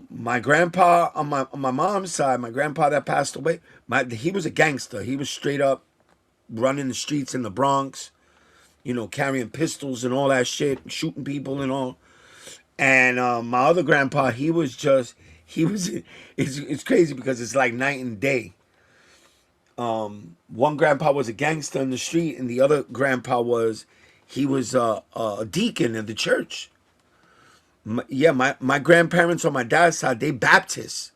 my grandpa on my mom's side, my grandpa that passed away, he was a gangster. He was straight up running the streets in the Bronx, carrying pistols and all that shit, shooting people and all. And my other grandpa, it's crazy because it's like night and day. One grandpa was a gangster in the street, and the other grandpa was a deacon in the church. My grandparents on my dad's side, they Baptists.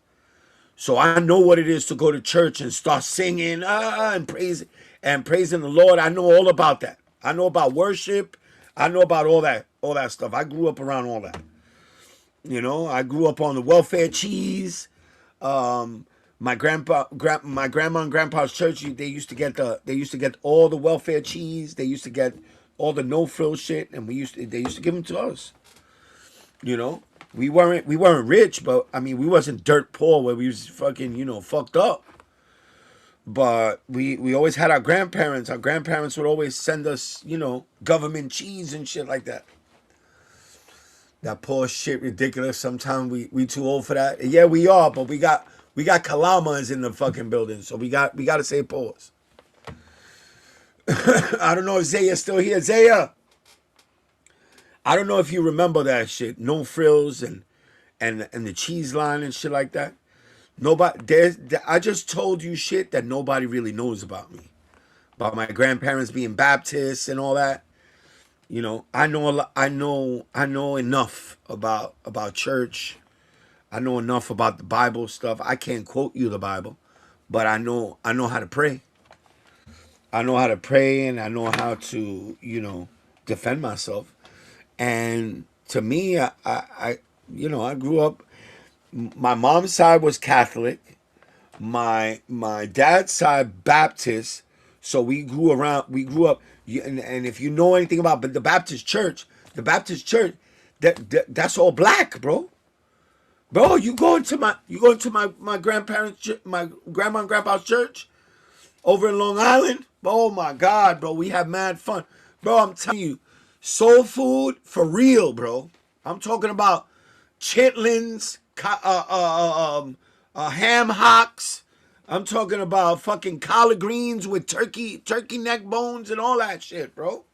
So I know what it is to go to church and start singing and praising the Lord. I know all about that. I know about worship. I know about all that stuff. I grew up around all that. I grew up on the welfare cheese. My grandma and grandpa's church, they used to get all the welfare cheese. They used to get all the no frill shit, and they used to give them to us. We weren't rich, but I mean we wasn't dirt poor where we was fucking fucked up. But we always had our grandparents. Our grandparents would always send us government cheese and shit like that. That poor shit ridiculous. Sometimes we too old for that. Yeah, we are, but we got Kalamas in the fucking building, so we got to say pause. I don't know if Zaya's still here. Zaya, I don't know if you remember that shit. No frills and the cheese line and shit like that. I just told you shit that nobody really knows about me. About my grandparents being Baptists and all that. I know a lot. I know enough about church. I know enough about the Bible stuff. I can't quote you the Bible, but I know how to pray. I know how to pray, and I know how to defend myself. And to me, I grew up. My mom's side was Catholic. My dad's side Baptist. So we grew up, and if you know anything about the Baptist church, that's all black, bro. Bro, you go into my grandparents, my grandma and grandpa's church over in Long Island. Oh my God, bro, we have mad fun, bro. I'm telling you, soul food for real, bro. I'm talking about chitlins, ham hocks. I'm talking about fucking collard greens with turkey neck bones and all that shit, bro.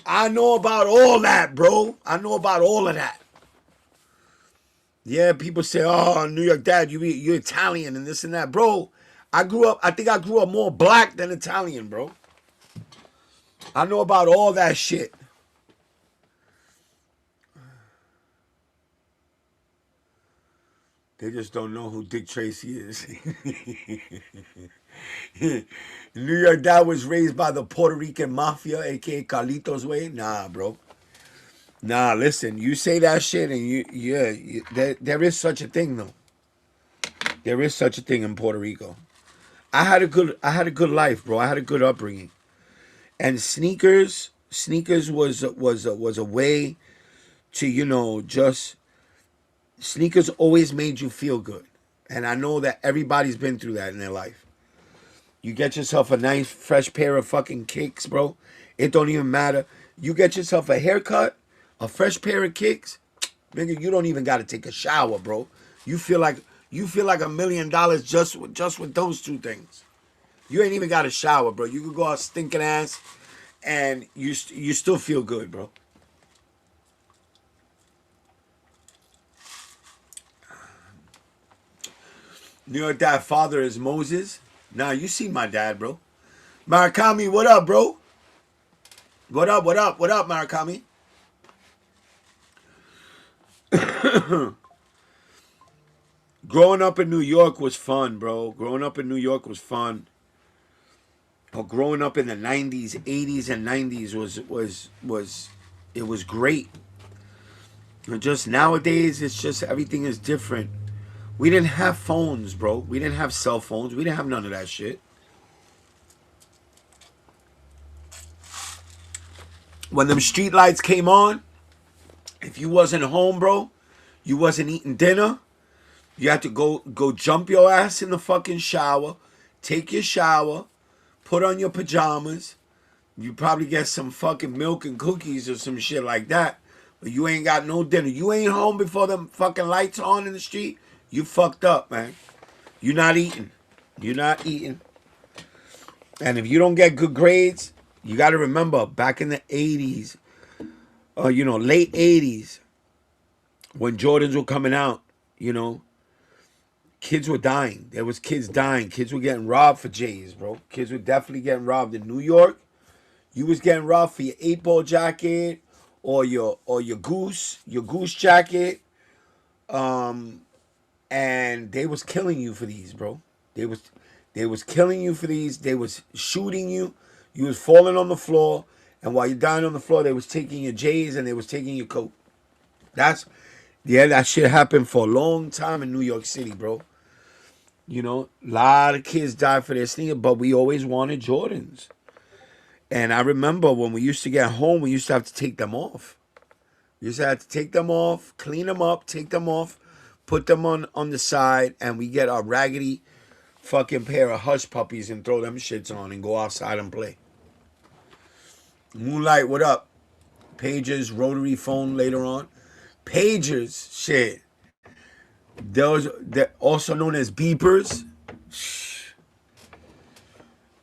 I know about all that, bro. I know about all of that. Yeah, people say, "Oh, New York dad, you're Italian and this and that." Bro, I think I grew up more black than Italian, bro. I know about all that shit. They just don't know who Dick Tracy is. New York dad was raised by the Puerto Rican mafia, aka Carlitos way. Nah, bro. Nah, listen, you say that shit and there is such a thing though. There is such a thing in Puerto Rico. I had a good life, bro. I had a good upbringing. And sneakers was a way to, just sneakers always made you feel good. And I know that everybody's been through that in their life. You get yourself a nice fresh pair of fucking kicks, bro. It don't even matter. You get yourself a haircut, a fresh pair of kicks, nigga, you don't even gotta take a shower, bro. You feel like $1 million just with those two things. You ain't even got a shower, bro. You could go out stinking ass and you still feel good, bro. New York dad father is Moses. Nah, you see my dad, bro. Murakami, what up, bro? What up, Murakami? Growing up in New York was fun, bro. Growing up in New York was fun. But growing up in the 90s, 80s, and 90s was great. And just nowadays, it's just everything is different. We didn't have phones, bro. We didn't have cell phones. We didn't have none of that shit. When them street lights came on, if you wasn't home, bro, you wasn't eating dinner. You had to go jump your ass in the fucking shower, take your shower, put on your pajamas. You probably get some fucking milk and cookies or some shit like that. But you ain't got no dinner. You ain't home before them fucking lights on in the street. You fucked up, man. You're not eating. You're not eating. And if you don't get good grades, you got to remember back in the 80s, late 80s, when Jordans were coming out, kids were dying. There was kids dying. Kids were getting robbed for J's, bro. Kids were definitely getting robbed in New York. You was getting robbed for your 8-ball jacket or your goose jacket. And they was killing you for these, bro. They was killing you for these. They was shooting you. You was falling on the floor. And while you're dying on the floor, they was taking your J's and they was taking your coat. That shit happened for a long time in New York City, bro. A lot of kids died for their sneakers, but we always wanted Jordans. And I remember when we used to get home, we used to have to take them off. We used to have to take them off, clean them up, take them off, put them on the side, and we get our raggedy fucking pair of hush puppies and throw them shits on and go outside and play. Moonlight, what up? Pagers, rotary phone later on. Pagers, shit. They're also known as beepers.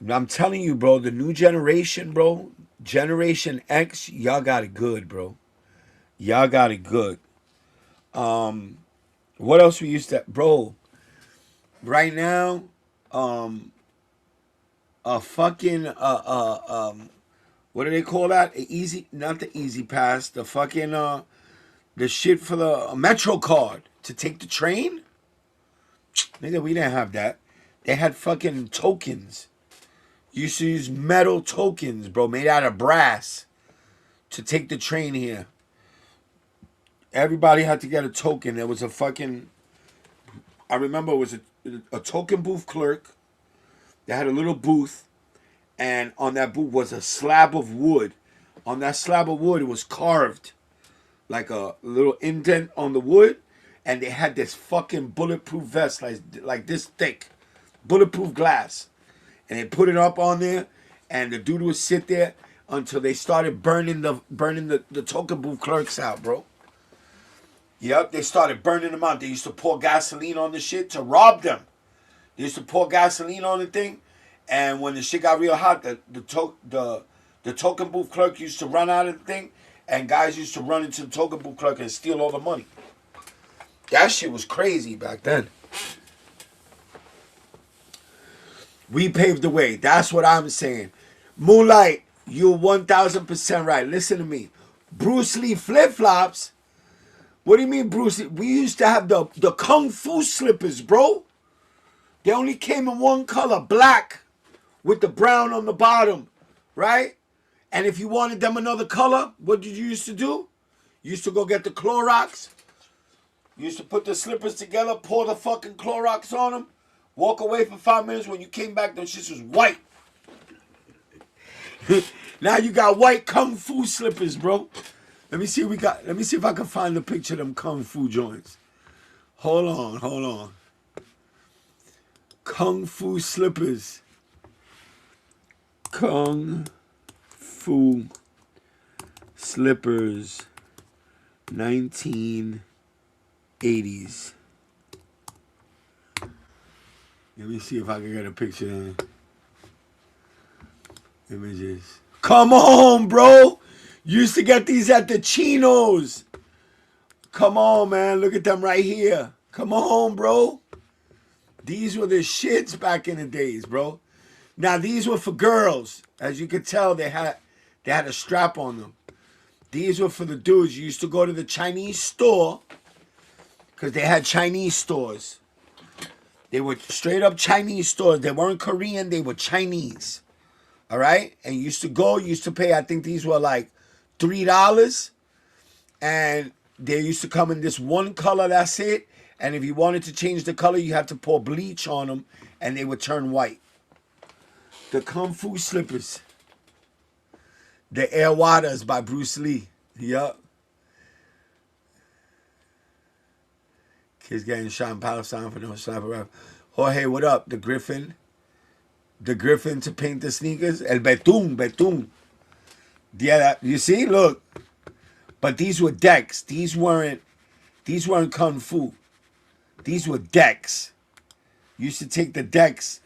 I'm telling you, bro, the new generation, bro, Generation X, y'all got it good, bro. Y'all got it good. What else we used to, bro? Right now, a fucking what do they call that? Not the easy pass. The fucking the shit for the Metro card to take the train. Nigga, we didn't have that. They had fucking tokens. You used to use metal tokens, bro, made out of brass to take the train here. Everybody had to get a token. There was a fucking, I remember it was a token booth clerk that had a little booth, and on that boot was a slab of wood. On that slab of wood, it was carved like a little indent on the wood, and they had this fucking bulletproof vest like this thick, bulletproof glass, and they put it up on there, and the dude would sit there until they started burning the token booth clerks out, bro. Yep, they started burning them out. They used to pour gasoline on the shit to rob them. They used to pour gasoline on the thing, and when the shit got real hot, the token booth clerk used to run out of the thing, and guys used to run into the token booth clerk and steal all the money. That shit was crazy back then. We paved the way. That's what I'm saying. Moonlight, you're 1,000% right. Listen to me. Bruce Lee flip-flops. What do you mean, Bruce Lee? We used to have the Kung Fu slippers, bro. They only came in one color, black, with the brown on the bottom, right? And if you wanted them another color, what did you used to do? You used to go get the Clorox. You used to put the slippers together, pour the fucking Clorox on them, walk away for 5 minutes. When you came back, those shits was white. Now you got white Kung Fu slippers, bro. Let me see what we got. Let me see if I can find the picture of them Kung Fu joints. Hold on. Kung Fu slippers. Kung Fu slippers. 1980s. Let me see if I can get a picture of images. Come on, bro. Used to get these at the Chinos. Come on, man. Look at them right here. Come on, bro. These were the shits back in the days, bro. Now, these were for girls. As you could tell, they had a strap on them. These were for the dudes. You used to go to the Chinese store because they had Chinese stores. They were straight up Chinese stores. They weren't Korean. They were Chinese. All right? And you used to pay, I think these were like $3. And they used to come in this one color, that's it. And if you wanted to change the color, you had to pour bleach on them and they would turn white. The Kung Fu slippers. The Air Waters by Bruce Lee. Yup. Kids getting shot in Palestine for no sniper rifle. Jorge, what up? The Griffin. The Griffin to paint the sneakers. El Betún. Yeah, you see? Look. But these were decks. These weren't Kung Fu. These were decks. You used to take the decks.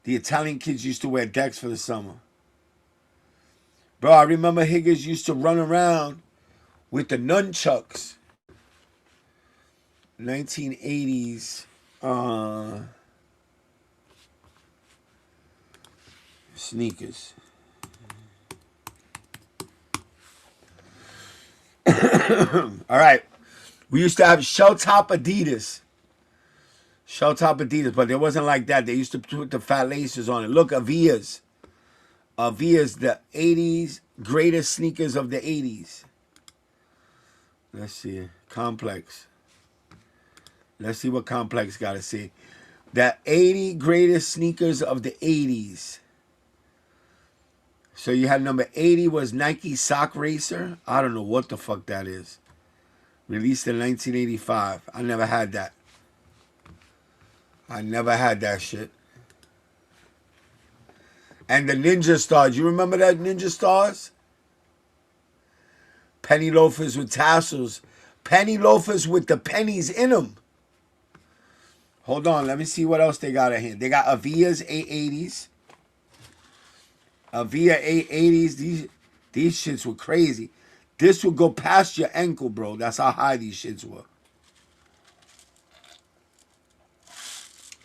The Italian kids used to wear decks for the summer. Bro, I remember Higgins used to run around with the nunchucks. 1980s. Sneakers. All right. We used to have shell top Adidas. Shell top Adidas, but it wasn't like that. They used to put the fat laces on it. Look, Avias. Avias, the 80s, greatest sneakers of the 80s. Let's see. Complex. Let's see what Complex got to say. The 80 greatest sneakers of the 80s. So you had number 80 was Nike Sock Racer. I don't know what the fuck that is. Released in 1985. I never had that. I never had that shit. And the Ninja Stars. You remember that Ninja Stars? Penny loafers with tassels. Penny loafers with the pennies in them. Hold on. Let me see what else they got in here. They got Avia's 880s. Avia 880s. These shits were crazy. This would go past your ankle, bro. That's how high these shits were.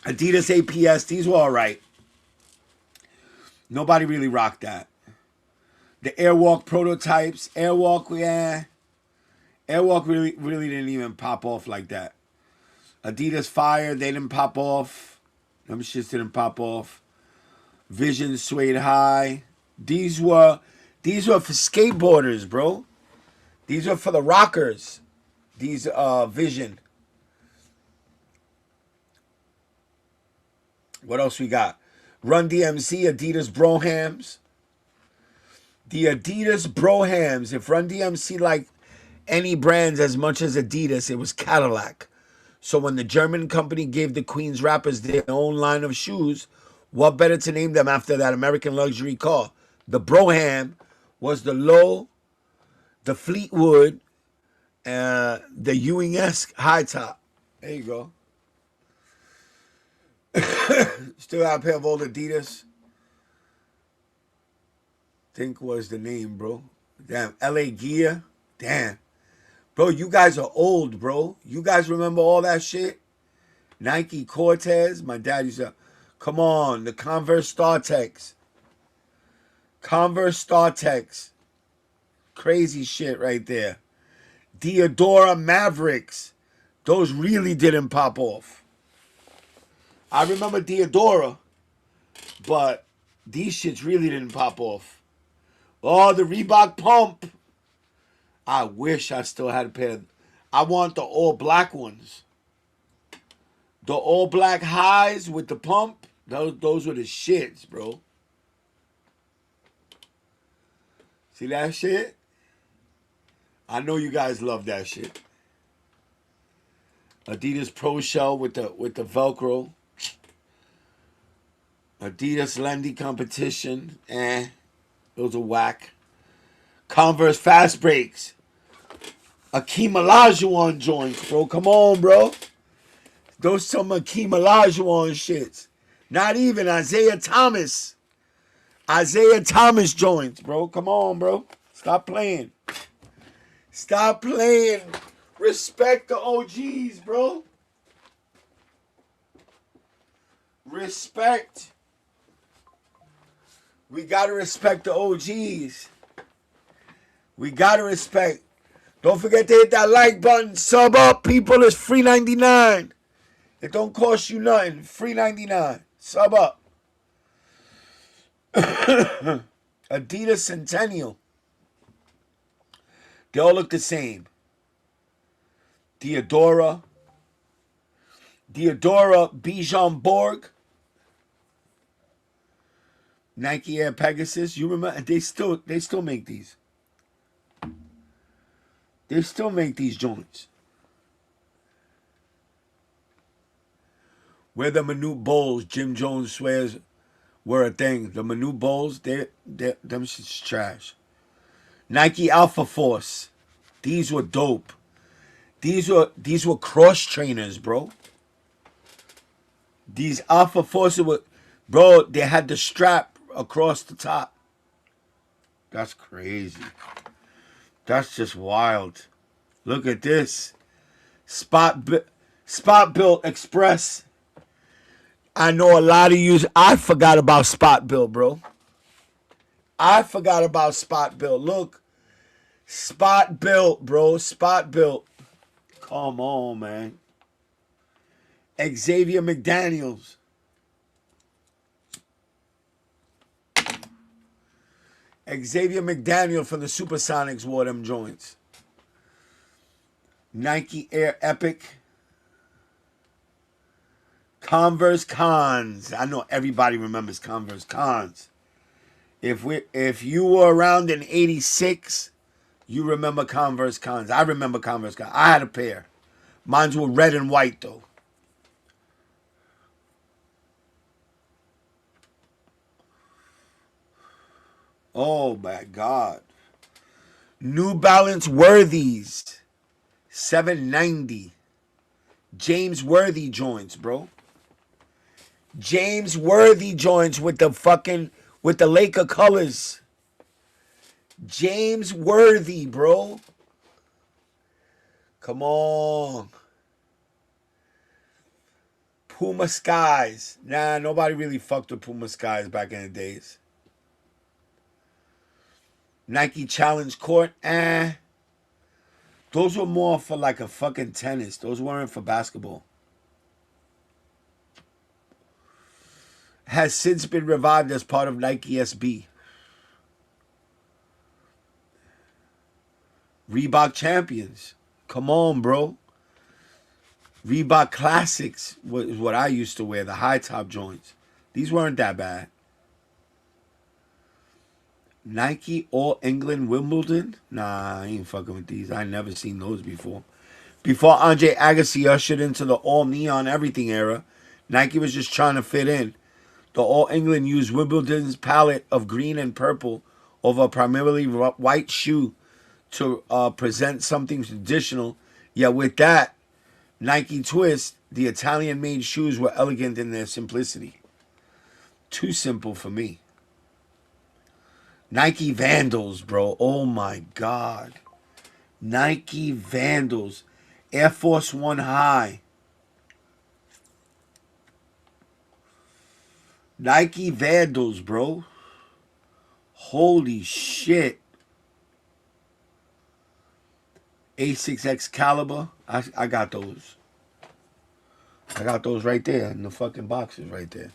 Adidas APS. These were all right. Nobody really rocked that. The Airwalk prototypes. Airwalk, yeah. Airwalk really didn't even pop off like that. Adidas Fire, they didn't pop off. Them shits didn't pop off. Vision Suede High. These were for skateboarders, bro. These were for the rockers. These Vision. What else we got? Run DMC, Adidas Brohams. The Adidas Brohams. If Run DMC liked any brands as much as Adidas, it was Cadillac. So when the German company gave the Queens rappers their own line of shoes, what better to name them after that American luxury car? The Broham was the low, the Fleetwood, the Ewing-esque high top. There you go. Still got a pair of old Adidas. Think was the name, bro. Damn, LA Gear. Damn. Bro, you guys are old, bro. You guys remember all that shit? Nike Cortez. My dad used to, come on, the Converse StarTex. Converse StarTex. Crazy shit right there. Diodora Mavericks. Those really didn't pop off. I remember Diodora, but these shits really didn't pop off. Oh, the Reebok Pump. I wish I still had a pair. I want the all black ones. The all black highs with the pump. Those were the shits, bro. See that shit? I know you guys love that shit. Adidas Pro Shell with the Velcro. Adidas Lendy Competition. Those are whack. Converse Fast Breaks. Akeem Olajuwon joints, bro. Come on, bro. Those some Akeem Olajuwon shits. Not even Isaiah Thomas. Isaiah Thomas joints, bro. Come on, bro. Stop playing. Stop playing. Respect the OGs, bro. Respect. We gotta respect the OGs. We gotta respect. Don't forget to hit that like button. Sub up, people. It's free 99. It don't cost you nothing. Free 99. Sub up. Adidas Centennial. They all look the same. Diodora Bijan Borg. Nike Air Pegasus. You remember? They still make these. They still make these joints. Where the Minute Bowls, Jim Jones swears, were a thing. The Minute Bowls, them shit's trash. Nike Alpha Force. These were dope. These were cross trainers, bro. These Alpha Forces were, bro, they had the strap across the top. That's crazy. That's just wild. Look at this. Spot Built Express. I know a lot of you. I forgot about Spot Built, bro. I forgot about Spot Built. Look. Spot Built, bro. Spot Built. Come on, man. Xavier McDaniels. Xavier McDaniel from the Supersonics wore them joints. Nike Air Epic. Converse Cons. I know everybody remembers Converse Cons. If you were around in 86, you remember Converse Cons. I remember Converse Cons. I had a pair. Mine were red and white, though. Oh, my God. New Balance Worthies. 790. James Worthy joints, bro. James Worthy joints with the Laker colors. James Worthy, bro. Come on. Puma Skies. Nah, nobody really fucked with Puma Skies back in the days. Nike Challenge Court. Those were more for like a fucking tennis. Those weren't for basketball. Has since been revived as part of Nike SB. Reebok Champions. Come on, bro. Reebok Classics was what I used to wear. The high top joints. These weren't that bad. Nike All England Wimbledon? Nah, I ain't fucking with these. I never seen those before. Before Andre Agassi ushered into the all neon everything era, Nike was just trying to fit in. The All England used Wimbledon's palette of green and purple over a primarily white shoe to present something traditional. Yet with that Nike twist, the Italian-made shoes were elegant in their simplicity. Too simple for me. Nike Vandals, bro. Oh my God. Nike Vandals. Air Force One High. Nike Vandals, bro. Holy shit. A6 Excalibur. I got those. I got those right there in the fucking boxes right there.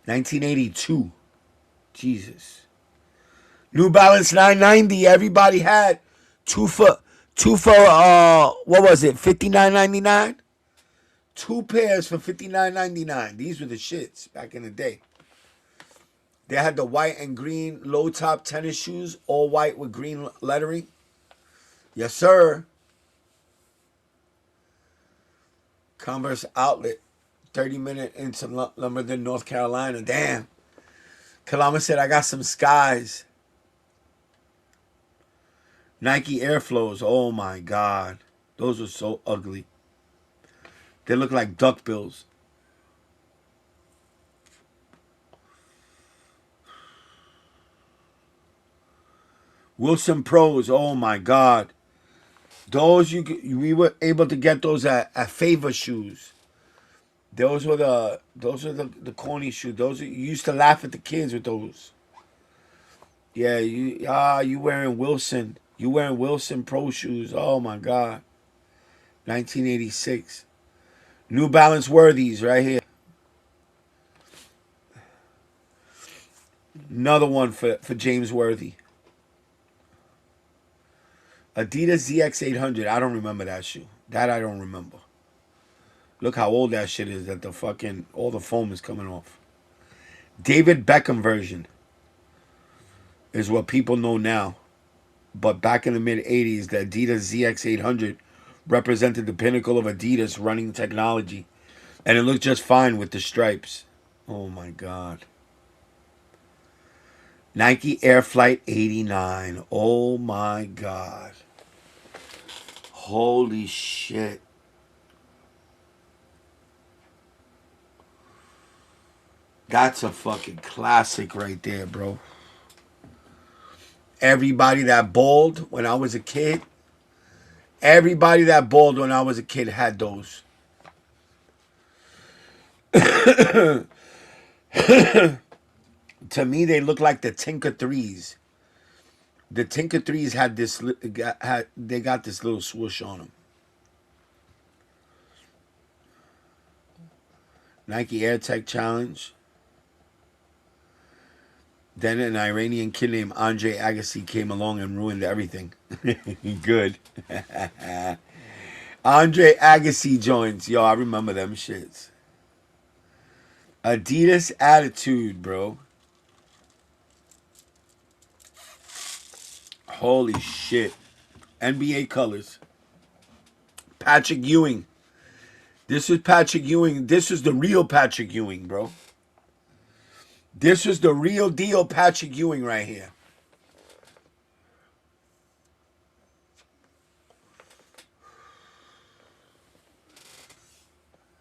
1982. Jesus. New Balance 990. Everybody had two for what was it? $59.99? Two pairs for $59.99. These were the shits back in the day. They had the white and green low top tennis shoes, all white with green lettering. Yes, sir. Converse Outlet, 30-minute into Lumberton, North Carolina. Damn. Kalama said, I got some skies. Nike Airflows. Oh, my God. Those are so ugly. They look like duckbills. Wilson Pros. Oh, my God. Those we were able to get those at Favor Shoes. Those were the corny shoes. You used to laugh at the kids with those. Yeah, you wearing Wilson. You wearing Wilson Pro shoes. Oh my God. 1986. New Balance Worthies right here. Another one for James Worthy. Adidas ZX800. I don't remember that shoe. That I don't remember. Look how old that shit is that the fucking all the foam is coming off. David Beckham version is what people know now. But back in the mid-'80s, the Adidas ZX800 represented the pinnacle of Adidas running technology. And it looked just fine with the stripes. Oh my God. Nike Air Flight 89. Oh my God. Holy shit. That's a fucking classic right there, bro. Everybody that balled when I was a kid. Everybody that balled when I was a kid had those. To me, they look like the Tinker Threes. The Tinker Threes had this. They got this little swoosh on them. Nike Air Tech Challenge. Then an Iranian kid named Andre Agassi came along and ruined everything. Good. Andre Agassi joins. Yo, I remember them shits. Adidas Attitude, bro. Holy shit. NBA colors. Patrick Ewing. This is Patrick Ewing. This is the real Patrick Ewing, bro. This is the real deal Patrick Ewing right here.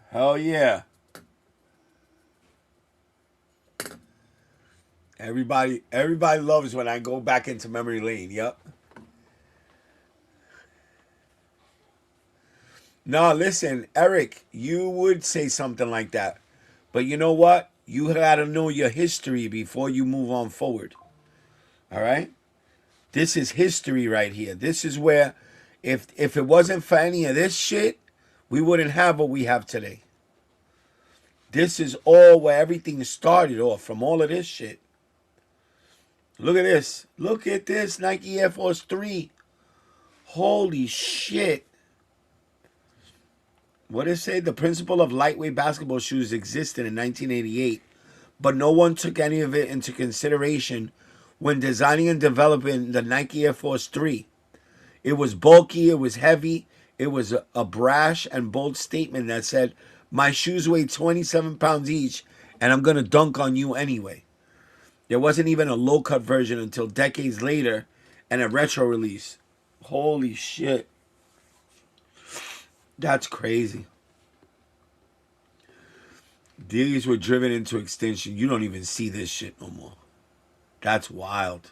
Hell yeah. Everybody loves when I go back into memory lane. Yep. No, listen, Eric, you would say something like that. But you know what? You got to know your history before you move on forward. All right? This is history right here. This is where, if it wasn't for any of this shit, we wouldn't have what we have today. This is all where everything started off, from all of this shit. Look at this. Look at this Nike Air Force 3. Holy shit. What does it say? The principle of lightweight basketball shoes existed in 1988, but no one took any of it into consideration when designing and developing the Nike Air Force 3. It was bulky, it was heavy, it was a brash and bold statement that said, my shoes weigh 27 pounds each, and I'm going to dunk on you anyway. There wasn't even a low-cut version until decades later and a retro release. Holy shit. That's crazy. These were driven into extinction. You don't even see this shit no more. That's wild.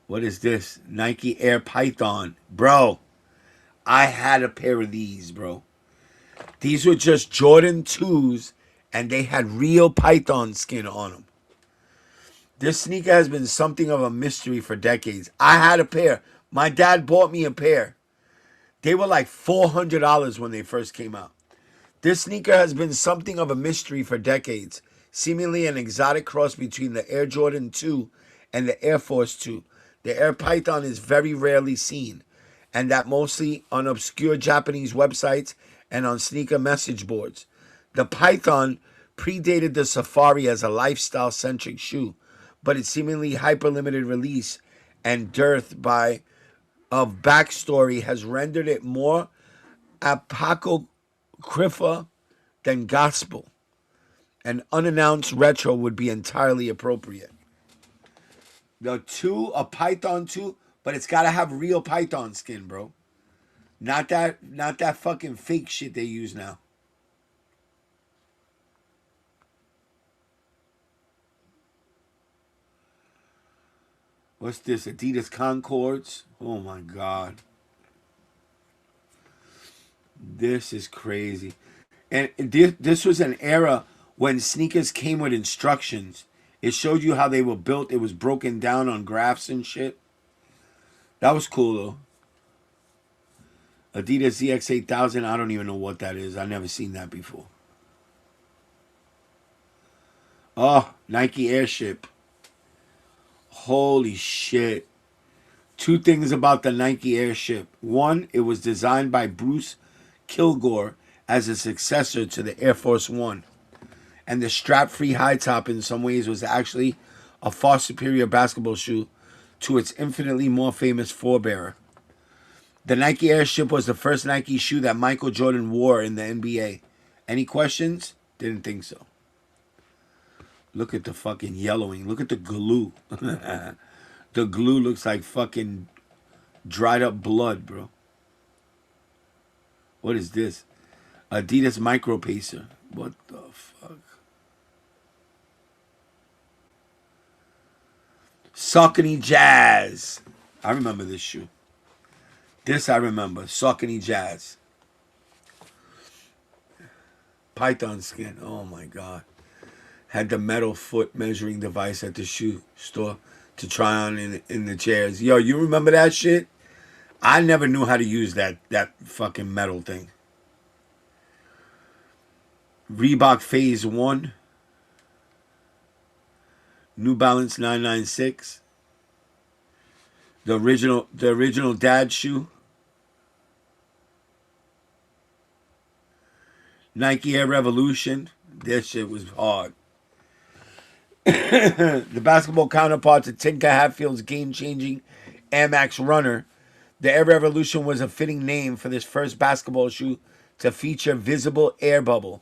What is this? Nike Air Python. Bro, I had a pair of these, bro. These were just Jordan 2s, and they had real python skin on them. This sneaker has been something of a mystery for decades. I had a pair. My dad bought me a pair. They were like $400 when they first came out. This sneaker has been something of a mystery for decades, seemingly an exotic cross between the Air Jordan 2 and the Air Force 2. The Air Python is very rarely seen, and that mostly on obscure Japanese websites and on sneaker message boards. The Python predated the Safari as a lifestyle-centric shoe, but its seemingly hyper-limited release and dearth of backstory has rendered it more apocrypha than gospel. An unannounced retro would be entirely appropriate. A Python 2, but it's got to have real python skin, bro. Not that fucking fake shit they use now. What's this? Adidas Concords? Oh my God. This is crazy. And this was an era when sneakers came with instructions. It showed you how they were built. It was broken down on graphs and shit. That was cool though. Adidas ZX8000. I don't even know what that is. I've never seen that before. Oh, Nike Airship. Holy shit. Two things about the Nike Airship. One, it was designed by Bruce Kilgore as a successor to the Air Force One. And the strap-free high top in some ways was actually a far superior basketball shoe to its infinitely more famous forebearer. The Nike Airship was the first Nike shoe that Michael Jordan wore in the NBA. Any questions? Didn't think so. Look at the fucking yellowing. Look at the glue. The glue looks like fucking dried up blood, bro. What is this? Adidas Micro Pacer. What the fuck? Saucony Jazz. I remember this shoe. This I remember. Saucony Jazz. Python skin. Oh my God. Had the metal foot measuring device at the shoe store to try on in the chairs. Yo, you remember that shit? I never knew how to use that fucking metal thing. Reebok Phase 1. New Balance 996. The original dad shoe. Nike Air Revolution. This shit was hard. The basketball counterpart to Tinker Hatfield's game-changing Air Max Runner, the Air Revolution was a fitting name for this first basketball shoe to feature visible air bubble.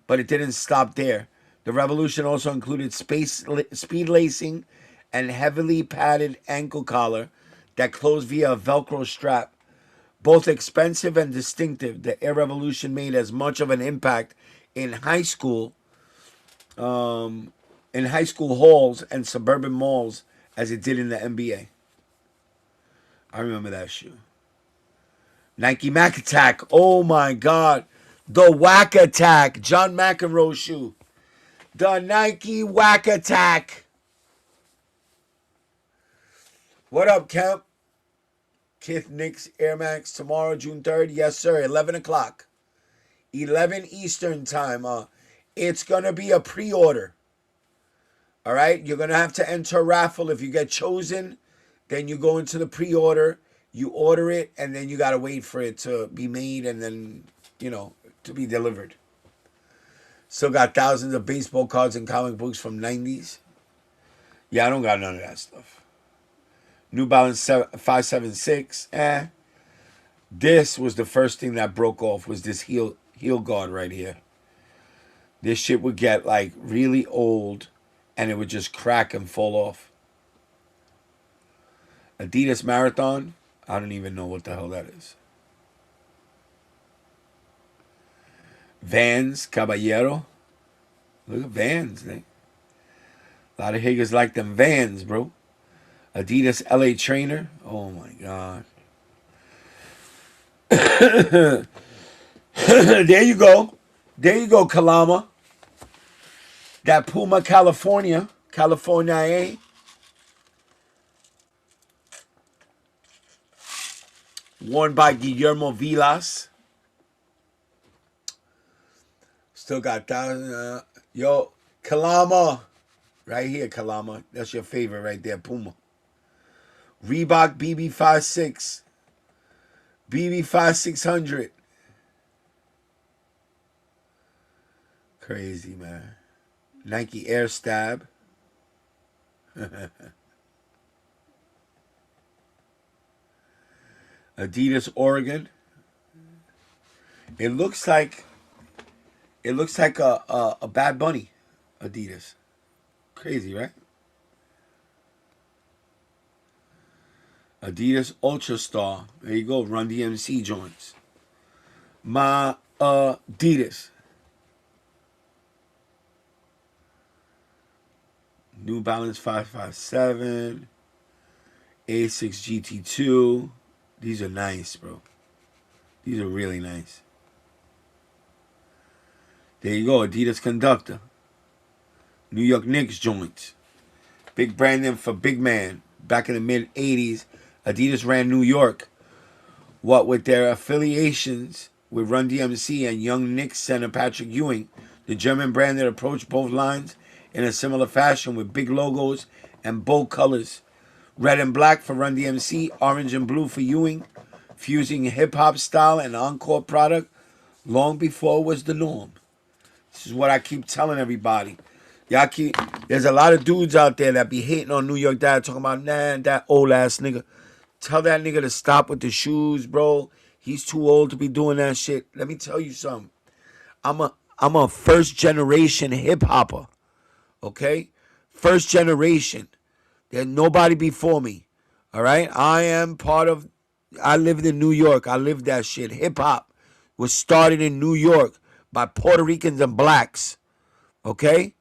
But it didn't stop there. The Revolution also included speed lacing and heavily padded ankle collar that closed via a Velcro strap. Both expensive and distinctive, the Air Revolution made as much of an impact in high school halls and suburban malls as it did in the NBA. I remember that shoe. Nike Mac Attack. Oh my God. The Whack Attack. John McEnroe shoe. The Nike Whack Attack. What up, Kemp? Kith Knicks Air Max tomorrow, June 3rd. Yes, sir. 11 o'clock. 11 Eastern time. It's going to be a pre-order. All right? You're going to have to enter a raffle. If you get chosen, then you go into the pre-order. You order it, and then you got to wait for it to be made and then, you know, to be delivered. Still got thousands of baseball cards and comic books from 90s. Yeah, I don't got none of that stuff. New Balance 576. This was the first thing that broke off, was this heel guard right here. This shit would get like really old and it would just crack and fall off. Adidas Marathon. I don't even know what the hell that is. Vans Caballero. Look at Vans, man. A lot of higgers like them Vans, bro. Adidas LA Trainer. Oh my God. There you go. There you go, Kalama. That Puma California. California, eh? Worn by Guillermo Vilas. Still got that. Yo, Kalama. Right here, Kalama. That's your favorite right there, Puma. Reebok BB56. BB5600. Crazy, man. Nike Air Stab. Adidas Oregon. It looks like a Bad Bunny Adidas. Crazy, right? Adidas Ultra Star. There you go. Run DMC joints. My Adidas. New Balance 557. A6 GT2. These are nice, bro. These are really nice. There you go. Adidas Conductor. New York Knicks joints. Big branding for big man. Back in the mid-'80s, Adidas ran New York. What with their affiliations with Run DMC and young Knicks center Patrick Ewing, the German brand that approached both lines in a similar fashion with big logos and bold colors. Red and black for Run DMC, orange and blue for Ewing, fusing hip-hop style and encore product long before it was the norm. This is what I keep telling everybody. There's a lot of dudes out there that be hating on New York Dad, talking about, nah, that old ass nigga. Tell that nigga to stop with the shoes, bro. He's too old to be doing that shit. Let me tell you something. I'm a first generation hip hopper. Okay? First generation. There's nobody before me. All right? I lived in New York. I lived that shit. Hip hop was started in New York by Puerto Ricans and blacks. Okay?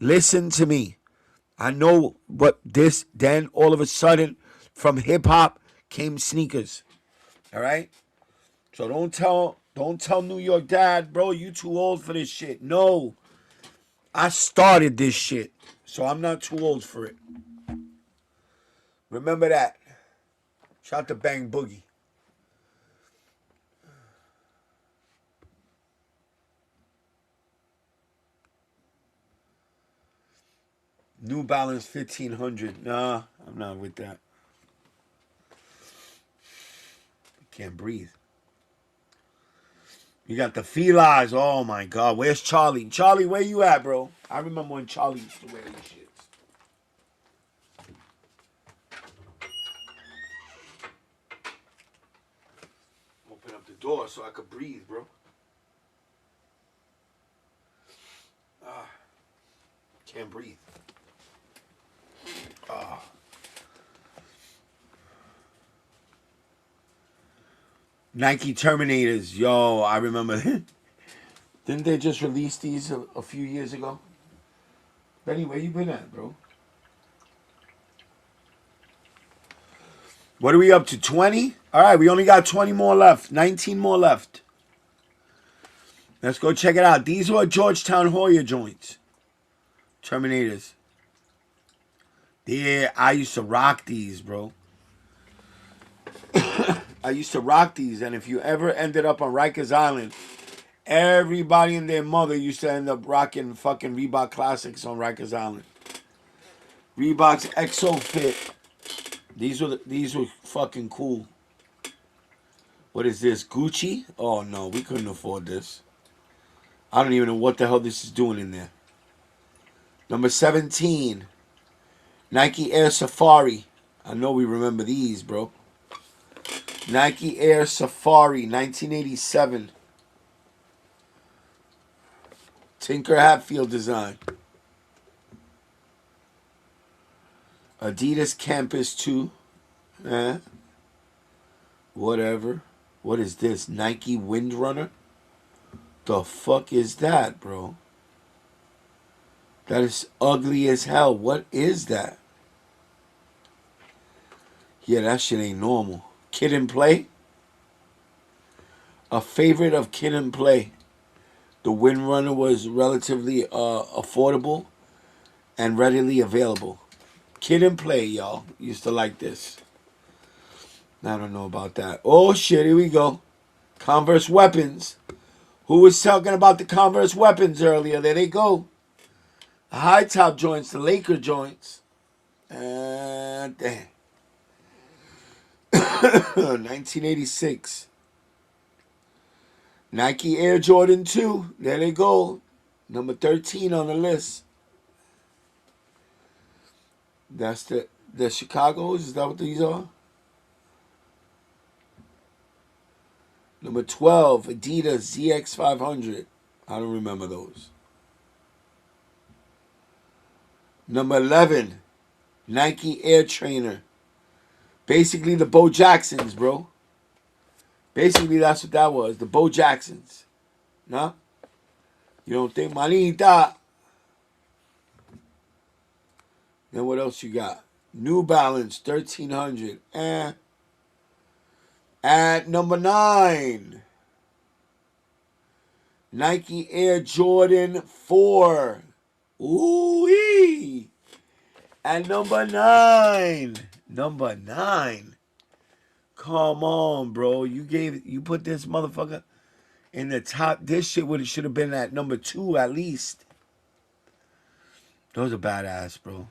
Listen to me. I know what this, then all of a sudden, from hip hop came sneakers. All right? So don't tell New York Dad, bro, you too old for this shit. No. I started this shit. So I'm not too old for it. Remember that. Shout out to Bang Boogie. New Balance 1500. Nah, I'm not with that. Can't breathe. You got the Felines. Oh my God. Where's Charlie? Charlie, where you at, bro? I remember when Charlie used to wear these shits. Open up the door so I could breathe, bro. Can't breathe. Nike Terminators. Yo, I remember. Didn't they just release these a few years ago? Benny, where you been at, bro? What are we up to? 20? All right, we only got 20 more left. 19 more left. Let's go check it out. These were Georgetown Hoya joints. Terminators. Yeah, I used to rock these, bro. I used to rock these, and if you ever ended up on Rikers Island, everybody and their mother used to end up rocking fucking Reebok Classics on Rikers Island. Reebok's Exo Fit. These were fucking cool. What is this? Gucci? Oh no, we couldn't afford this. I don't even know what the hell this is doing in there. Number 17, Nike Air Safari. I know we remember these, bro. Nike Air Safari, 1987. Tinker Hatfield design. Adidas Campus 2. Whatever. What is this? Nike Windrunner? The fuck is that, bro? That is ugly as hell. What is that? Yeah, that shit ain't normal. Kid and Play? A favorite of Kid and Play. The Windrunner was relatively affordable and readily available. Kid and Play, y'all. Used to like this. I don't know about that. Oh, shit. Here we go. Converse Weapons. Who was talking about the Converse Weapons earlier? There they go. The high top joints, the Laker joints. Damn. 1986. Nike Air Jordan 2. There they go. Number 13 on the list. That's the Chicago's. Is that what these are? Number 12, Adidas ZX500. I don't remember those. Number 11, Nike Air Trainer. Basically the Bo Jacksons, bro. Basically that's what that was. The Bo Jacksons. No? You don't think, manita? Then what else you got? New Balance 1300. At number 9, Nike Air Jordan 4. Ooh-wee. At number 9. Number 9. Come on, bro. You put this motherfucker in the top. This shit should have been at number 2 at least. Those are badass, bro.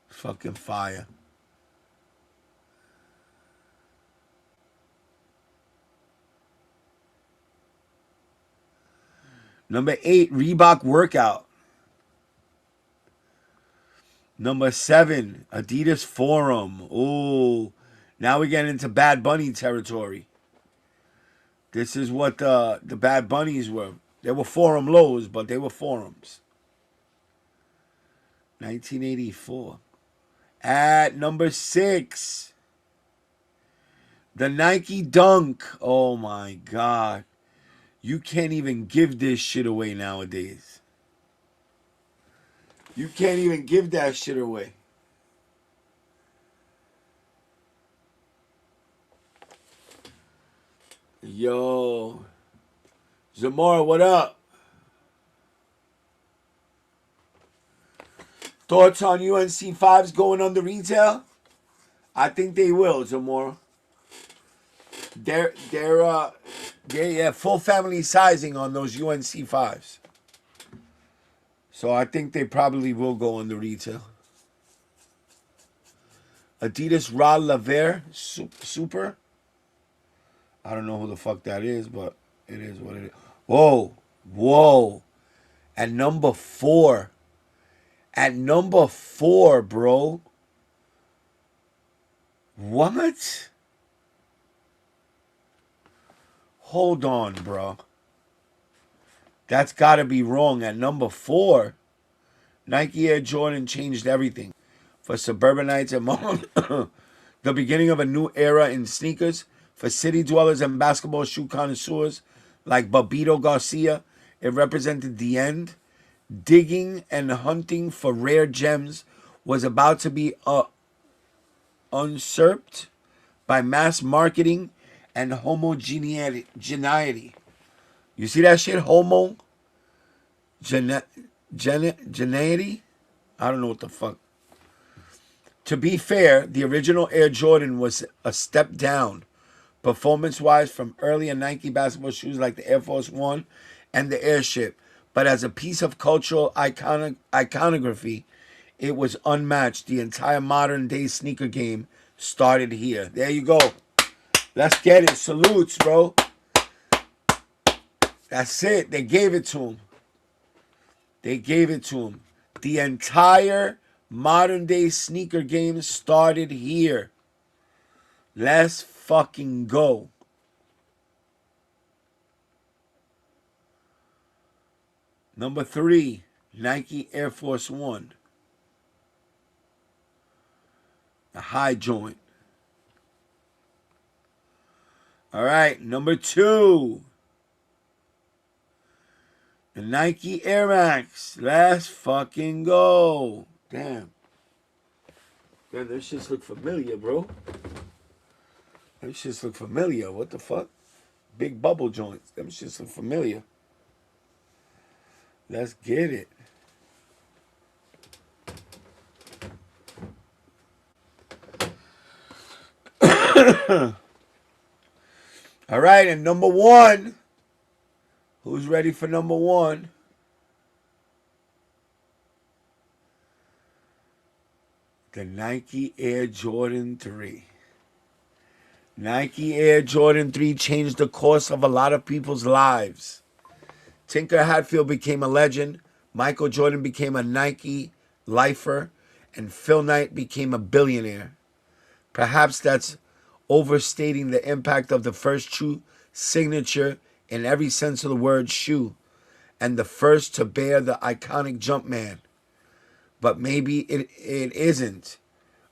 Fucking fire. Number 8, Reebok Workout. Number 7, Adidas Forum. Ooh, now we get into Bad Bunny territory. This is what the Bad Bunnies were. They were Forum lows, but they were Forums. 1984. At number 6, the Nike Dunk. Oh my God. You can't even give this shit away nowadays. You can't even give that shit away. Yo. Zamora, what up? Thoughts on UNC 5s going under retail? I think they will, Zamora. They're full family sizing on those UNC 5s. So I think they probably will go on the retail. Adidas Ra Laver Super. I don't know who the fuck that is, but it is what it is. Whoa. At number 4. At number 4, bro. What? Hold on, bro. That's got to be wrong. At number 4, Nike Air Jordan changed everything. For suburbanites among the beginning of a new era in sneakers, for city dwellers and basketball shoe connoisseurs like Babito Garcia, it represented the end. Digging and hunting for rare gems was about to be usurped by mass marketing and homogeneity. You see that shit? Homogeneity? I don't know what the fuck. To be fair, the original Air Jordan was a step down, performance-wise, from earlier Nike basketball shoes like the Air Force One and the Airship. But as a piece of cultural iconography, it was unmatched. The entire modern-day sneaker game started here. There you go. Let's get it. Salutes, bro. That's it. They gave it to him. They gave it to him. The entire modern day sneaker game started here. Let's fucking go. Number 3, Nike Air Force One. The high joint. All right, number 2, the Nike Air Max. Let's fucking go. Damn. Damn, those shits look familiar, bro. Them shits look familiar. What the fuck? Big bubble joints. Them shits look familiar. Let's get it. All right, and number 1. Who's ready for number 1? The Nike Air Jordan 3. Nike Air Jordan 3 changed the course of a lot of people's lives. Tinker Hatfield became a legend, Michael Jordan became a Nike lifer, and Phil Knight became a billionaire. Perhaps that's overstating the impact of the first true signature in every sense of the word shoe, and the first to bear the iconic Jumpman. But maybe it isn't.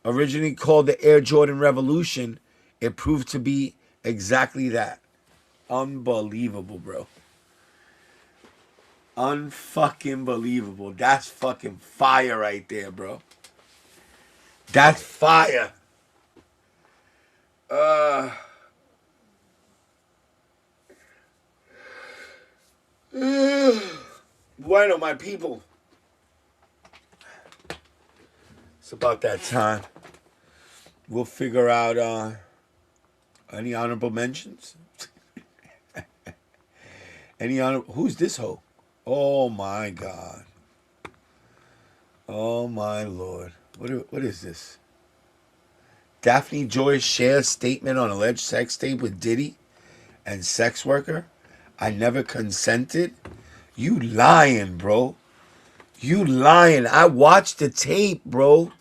Originally called the Air Jordan Revolution, it proved to be exactly that. Unbelievable, bro. Unfucking believable. That's fucking fire right there, bro. That's fire. Bueno, my people. It's about that time. We'll figure out any honorable mentions. Any honor? Who's this hoe? Oh my God. Oh my Lord. What is this? Daphne Joy shares statement on alleged sex tape with Diddy and sex worker. I never consented. You lying, bro. You lying. I watched the tape, bro.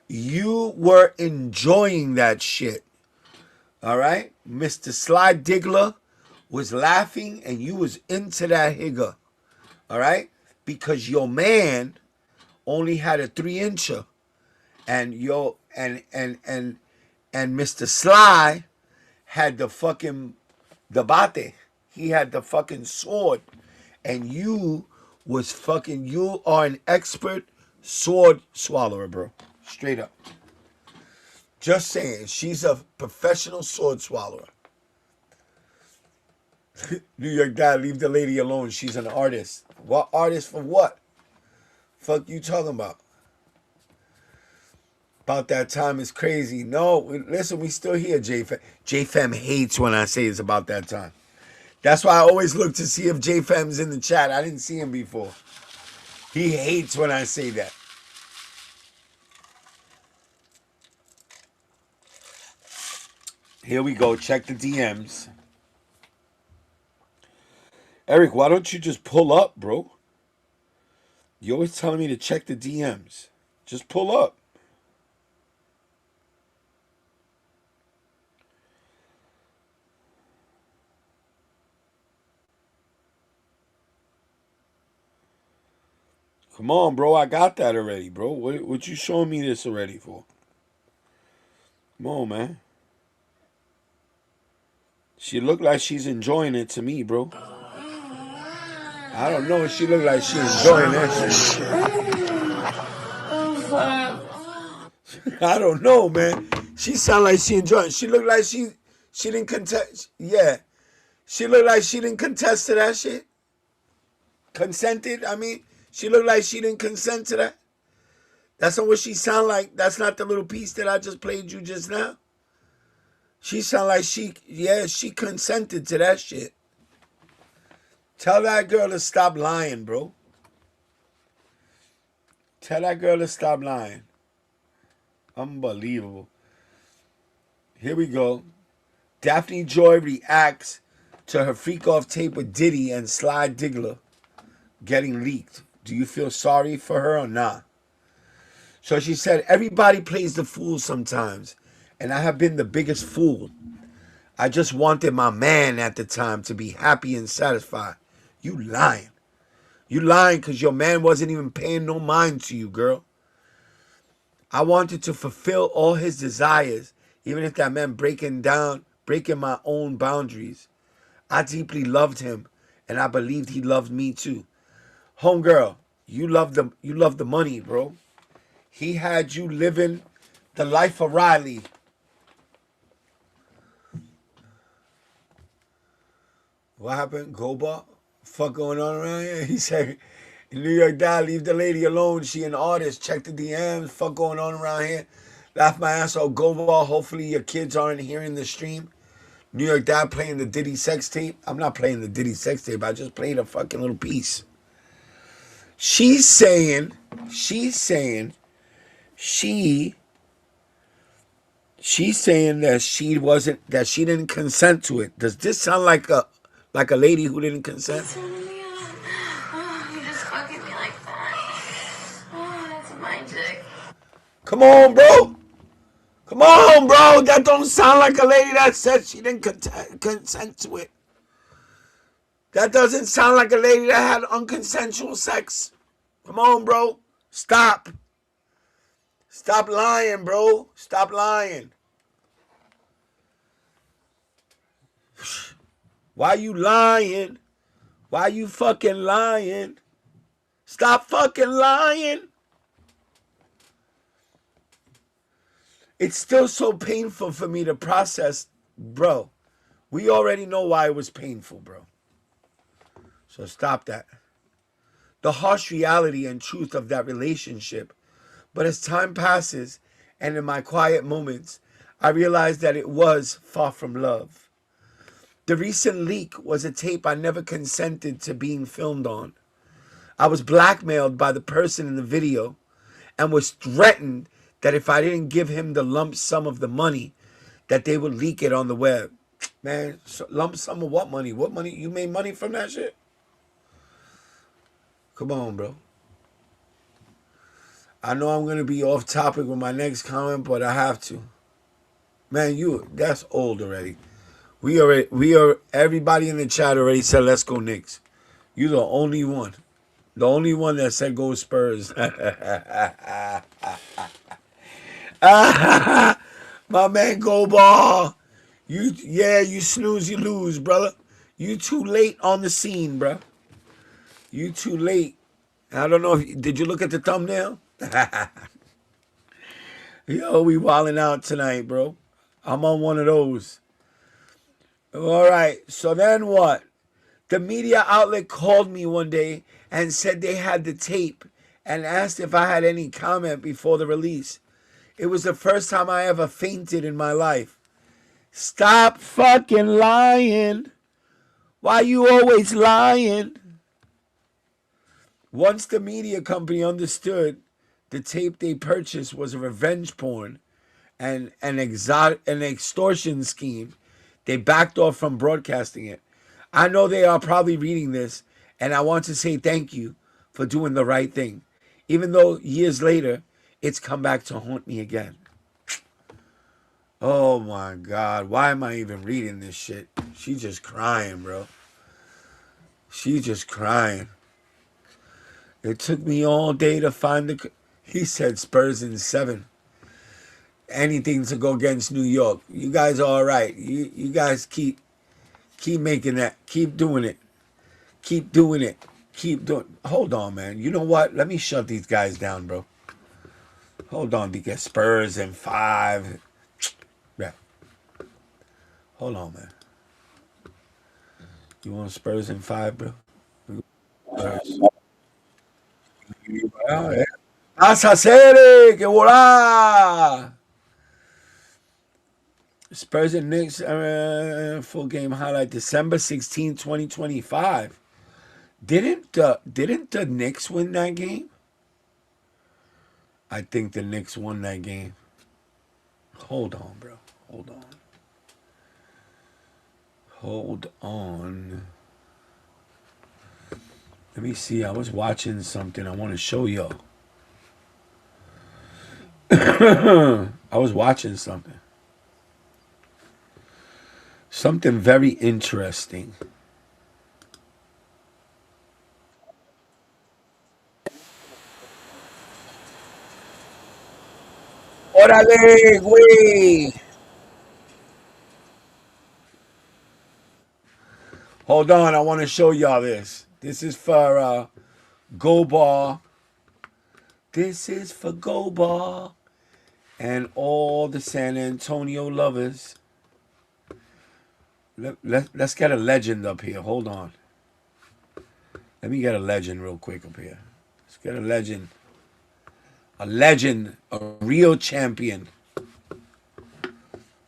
You were enjoying that shit. All right? Mr. Sly Diggler was laughing and you was into that higger. All right? Because your man only had a 3-incher. And Mr. Sly had the fucking debate. He had the fucking sword. And you are an expert sword swallower, bro. Straight up. Just saying, she's a professional sword swallower. New York Dad, leave the lady alone. She's an artist. What artist for what? Fuck you talking about? About that time is crazy. No, listen, we still here, J-Fam. J-Fam hates when I say it's about that time. That's why I always look to see if J-Fam's in the chat. I didn't see him before. He hates when I say that. Here we go. Check the DMs. Eric, why don't you just pull up, bro? You're always telling me to check the DMs. Just pull up. Come on, bro. I got that already, bro. What you showing me this already for? Come on, man. She look like she's enjoying it to me, bro. I don't know. She look like she's enjoying that shit. I don't know, man. She sound like she enjoying. She look like she didn't contest. Yeah, she look like she didn't contest to that shit. Consented. I mean, she look like she didn't consent to that. That's not what she sound like. That's not the little piece that I just played you just now. She sound like she consented to that shit. Tell that girl to stop lying, bro. Tell that girl to stop lying. Unbelievable. Here we go. Daphne Joy reacts to her freak off tape with Diddy and Sly Diggler getting leaked. Do you feel sorry for her or not? So she said, everybody plays the fool sometimes, and I have been the biggest fool. I just wanted my man at the time to be happy and satisfied. You lying. You lying because your man wasn't even paying no mind to you, girl. I wanted to fulfill all his desires, even if that meant breaking my own boundaries. I deeply loved him, and I believed he loved me too. Homegirl, you love the money, bro. He had you living the life of Riley. What happened? Goba? Fuck going on around here? He said, in New York, Dad, leave the lady alone. She an artist. Check the DMs. Fuck going on around here. Laugh my ass off. Goba. Hopefully your kids aren't hearing the stream. New York Dad playing the Diddy sex tape. I'm not playing the Diddy sex tape. I just played a fucking little piece. She's saying that she didn't consent to it. Does this sound like a lady who didn't consent? Oh, you just fucking me like that. Oh, that's my dick. Come on, bro. Come on, bro. That don't sound like a lady that said she didn't consent to it. That doesn't sound like a lady that had unconsensual sex. Come on, bro. Stop. Stop lying, bro. Stop lying. Why you lying? Why you fucking lying? Stop fucking lying. It's still so painful for me to process, bro. We already know why it was painful, bro. So stop that. The harsh reality and truth of that relationship. But as time passes, and in my quiet moments, I realize that it was far from love. The recent leak was a tape I never consented to being filmed on. I was blackmailed by the person in the video and was threatened that if I didn't give him the lump sum of the money, that they would leak it on the web. Man, so lump sum of what money? What money? You made money from that shit? Come on, bro. I know I'm going to be off topic with my next comment, but I have to. Man, that's old already. Everybody in the chat already said, let's go Knicks. You're the only one. The only one that said go Spurs. My man, go ball. You snooze, you lose, brother. You too late on the scene, bro. You too late. I don't know did you look at the thumbnail? Yo, we wilding out tonight, bro. I'm on one of those. All right, so then what? The media outlet called me one day and said they had the tape and asked if I had any comment before the release. It was the first time I ever fainted in my life. Stop fucking lying. Why you always lying? Once the media company understood the tape they purchased was a revenge porn and an extortion scheme, they backed off from broadcasting it. I know they are probably reading this, and I want to say thank you for doing the right thing. Even though years later, it's come back to haunt me again. Oh my God, why am I even reading this shit? She's just crying, bro. She's just crying. It took me all day to find the... He said Spurs in 7. Anything to go against New York. You guys are all right. You guys keep making that. Keep doing it. Keep doing it. Keep doing... Hold on, man. You know what? Let me shut these guys down, bro. Hold on. To get Spurs in 5. Yeah. Hold on, man. You want Spurs in 5, bro? Spurs. ¡Pasa, Cere! ¡Que volá! Spurs and Knicks full game highlight December 16, 2025. Didn't the Knicks win that game? I think the Knicks won that game. Hold on, bro. Hold on. Hold on. Let me see. I was watching something I want to show y'all. I was watching something. Something very interesting. Órale, güey. Hold on, I want to show y'all this. This is for Go Ball. This is for Go Ball and all the San Antonio lovers. Let's get a legend up here. Hold on. Let me get a legend real quick up here. Let's get a legend. A legend, a real champion.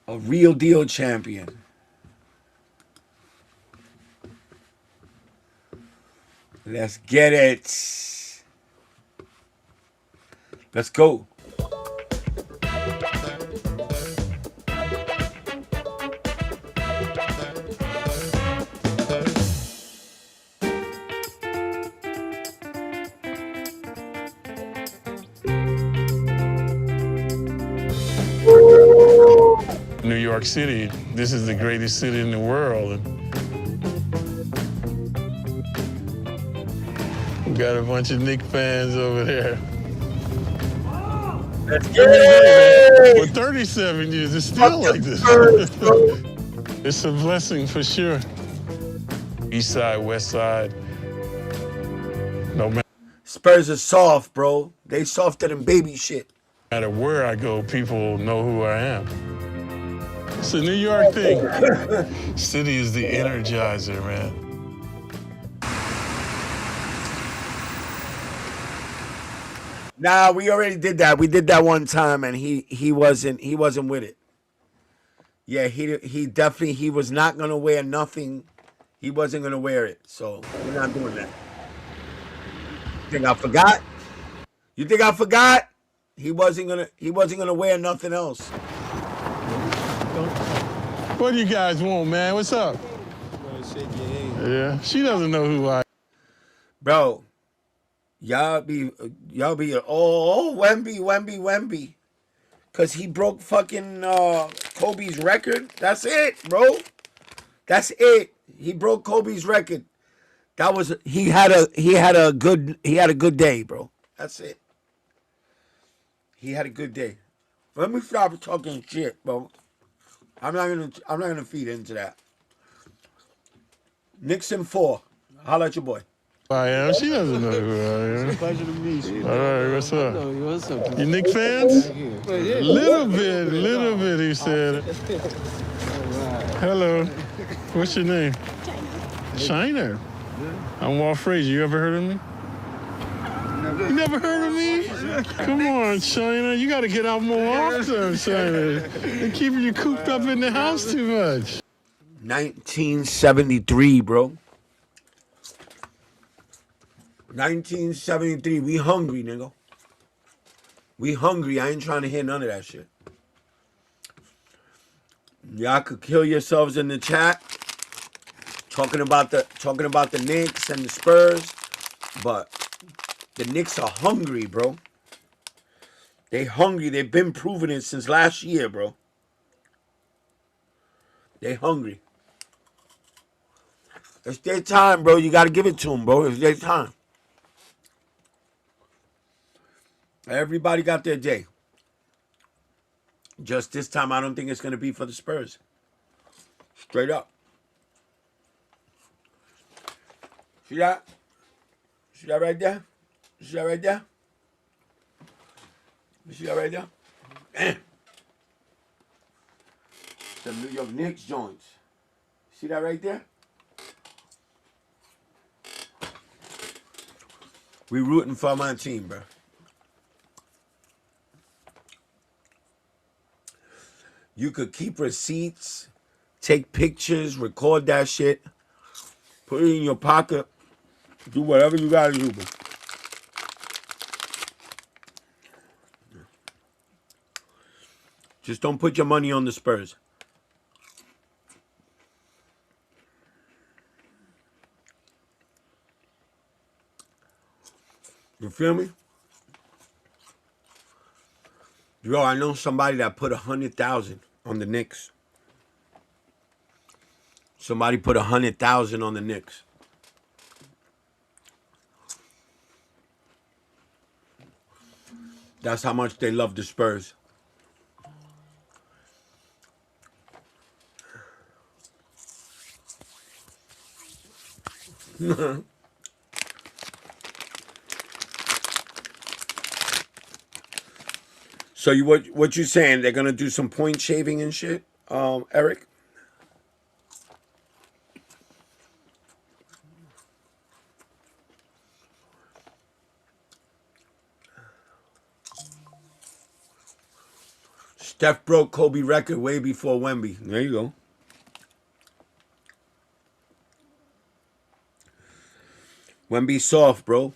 A real deal champion. Let's get it. Let's go. New York City, this is the greatest city in the world. We got a bunch of Knicks fans over there. Let's get Every day, man. it. For 37 years, it's still like this. It's a blessing for sure. East side, west side. No Spurs are soft, bro. They softer than baby shit. matter where I go, people know who I am. It's a New York thing. City is the energizer, man. Nah, we already did that. We did that one time, and he wasn't with it. Yeah, he definitely he was not gonna wear nothing. He wasn't gonna wear it, so we're not doing that. Think I forgot? You think I forgot? He wasn't gonna wear nothing else. What do you guys want, man? What's up? Yeah, she doesn't know who I am. Bro, y'all be Wemby. Cause he broke fucking Kobe's record. That's it, bro. That's it. He broke Kobe's record. That was he had a good day, bro. That's it. He had a good day. Let me stop talking shit, bro. I'm not gonna feed into that. Nixon 4. Holla at your boy. I am. She doesn't know who I am. Pleasure to meet you. All right, what's up? What's up? You Knicks fans? Yeah. Little bit, he said. Hello. What's your name? China. I'm Walt Frazier. You ever heard of me? You never heard of me? Come on, China. You got to get out more often, China. They're keeping you cooped up in the house too much. 1973, bro. 1973. We hungry, nigga. We hungry. I ain't trying to hear none of that shit. Y'all could kill yourselves in the chat talking about the Knicks and the Spurs, but the Knicks are hungry, bro. They hungry. They've been proving it since last year, bro. They hungry. It's their time, bro. You got to give it to them, bro. It's their time. Everybody got their day. Just this time, I don't think it's going to be for the Spurs. Straight up. See that? See that right there? See that right there? You see that right there? Bam. The New York Knicks joints. See that right there? We rooting for my team, bro. You could keep receipts, take pictures, record that shit, put it in your pocket, do whatever you gotta do, bro. Just don't put your money on the Spurs. You feel me? Yo, I know somebody that put 100,000 on the Knicks. Somebody put 100,000 on the Knicks. That's how much they love the Spurs. So what you saying? They're gonna do some point shaving and shit, Eric? Steph broke Kobe record way before Wemby. There you go. Wemby soft, bro.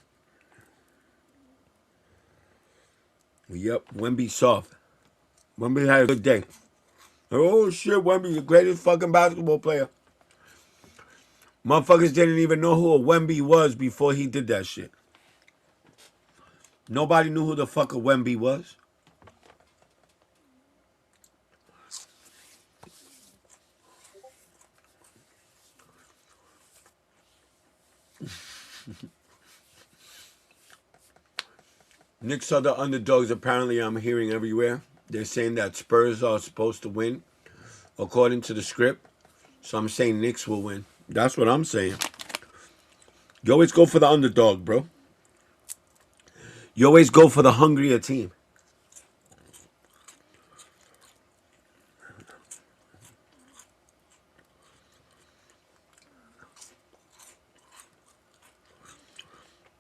Yep, Wemby soft. Wemby had a good day. Oh shit, Wemby, the greatest fucking basketball player. Motherfuckers didn't even know who a Wemby was before he did that shit. Nobody knew who the fuck a Wemby was. Knicks are the underdogs, apparently I'm hearing everywhere. They're saying that Spurs are supposed to win, according to the script. So I'm saying Knicks will win. That's what I'm saying. You always go for the underdog, bro. You always go for the hungrier team.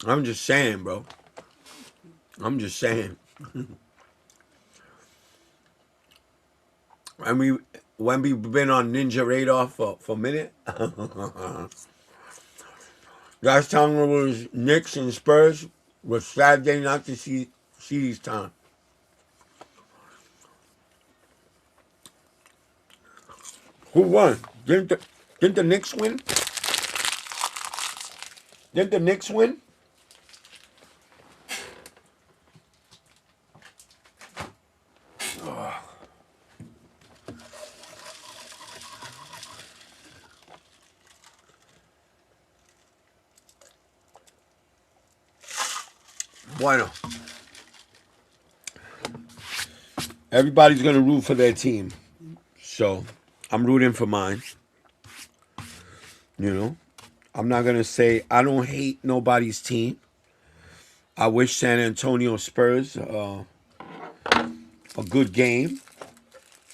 I'm just saying, bro. I'm just saying. I mean, when we've been on Ninja Radar for a minute. Last time it was Knicks and Spurs was Saturday night to see these time. Who won? Didn't the Knicks win? Didn't the Knicks win? Bueno. Everybody's going to root for their team. So, I'm rooting for mine. You know? I'm not going to say I don't hate nobody's team. I wish San Antonio Spurs a good game.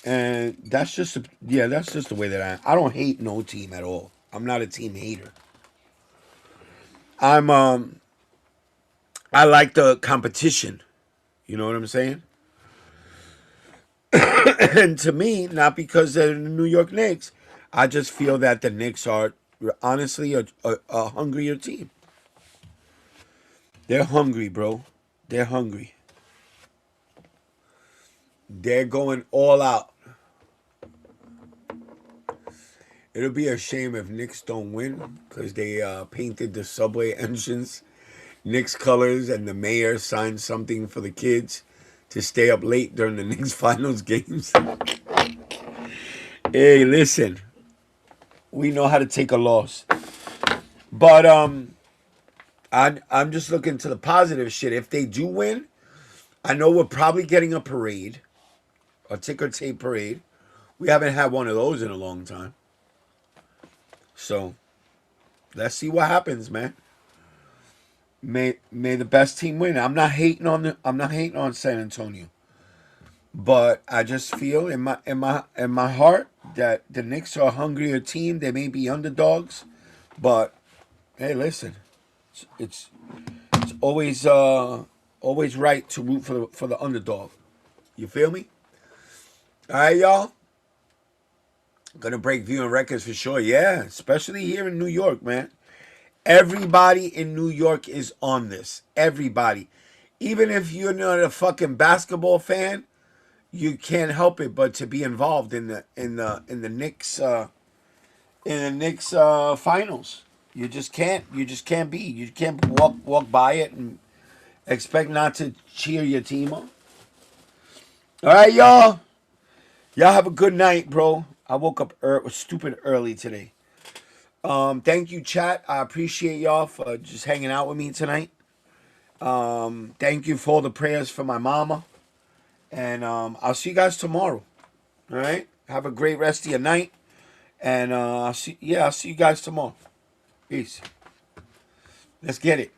And that's just, that's just the way that I don't hate no team at all. I'm not a team hater. I like the competition. You know what I'm saying? And to me, not because they're the New York Knicks, I just feel that the Knicks are honestly a hungrier team. They're hungry, bro. They're hungry. They're going all out. It'll be a shame if Knicks don't win because they painted the subway entrance Knicks colors and the mayor signed something for the kids to stay up late during the Knicks finals games. Hey, listen. We know how to take a loss. But I'm just looking to the positive shit. If they do win, I know we're probably getting a parade. A ticker tape parade. We haven't had one of those in a long time. So, let's see what happens, man. May the best team win. I'm not hating on San Antonio. But I just feel in my heart that the Knicks are a hungrier team. They may be underdogs, but hey, listen. It's always right to root for the underdog. You feel me? All right, y'all. Gonna break viewing records for sure. Yeah, especially here in New York, man. Everybody in New York is on this. Everybody. Even if you're not a fucking basketball fan, you can't help it but to be involved in the Knicks finals. You just can't be. You can't walk by it and Expect not to cheer your team on. All right, y'all. Y'all have a good night, bro. I woke up stupid early today. Thank you, chat. I appreciate y'all for just hanging out with me tonight. Thank you for all the prayers for my mama. And I'll see you guys tomorrow. All right? Have a great rest of your night. And I'll see you guys tomorrow. Peace. Let's get it.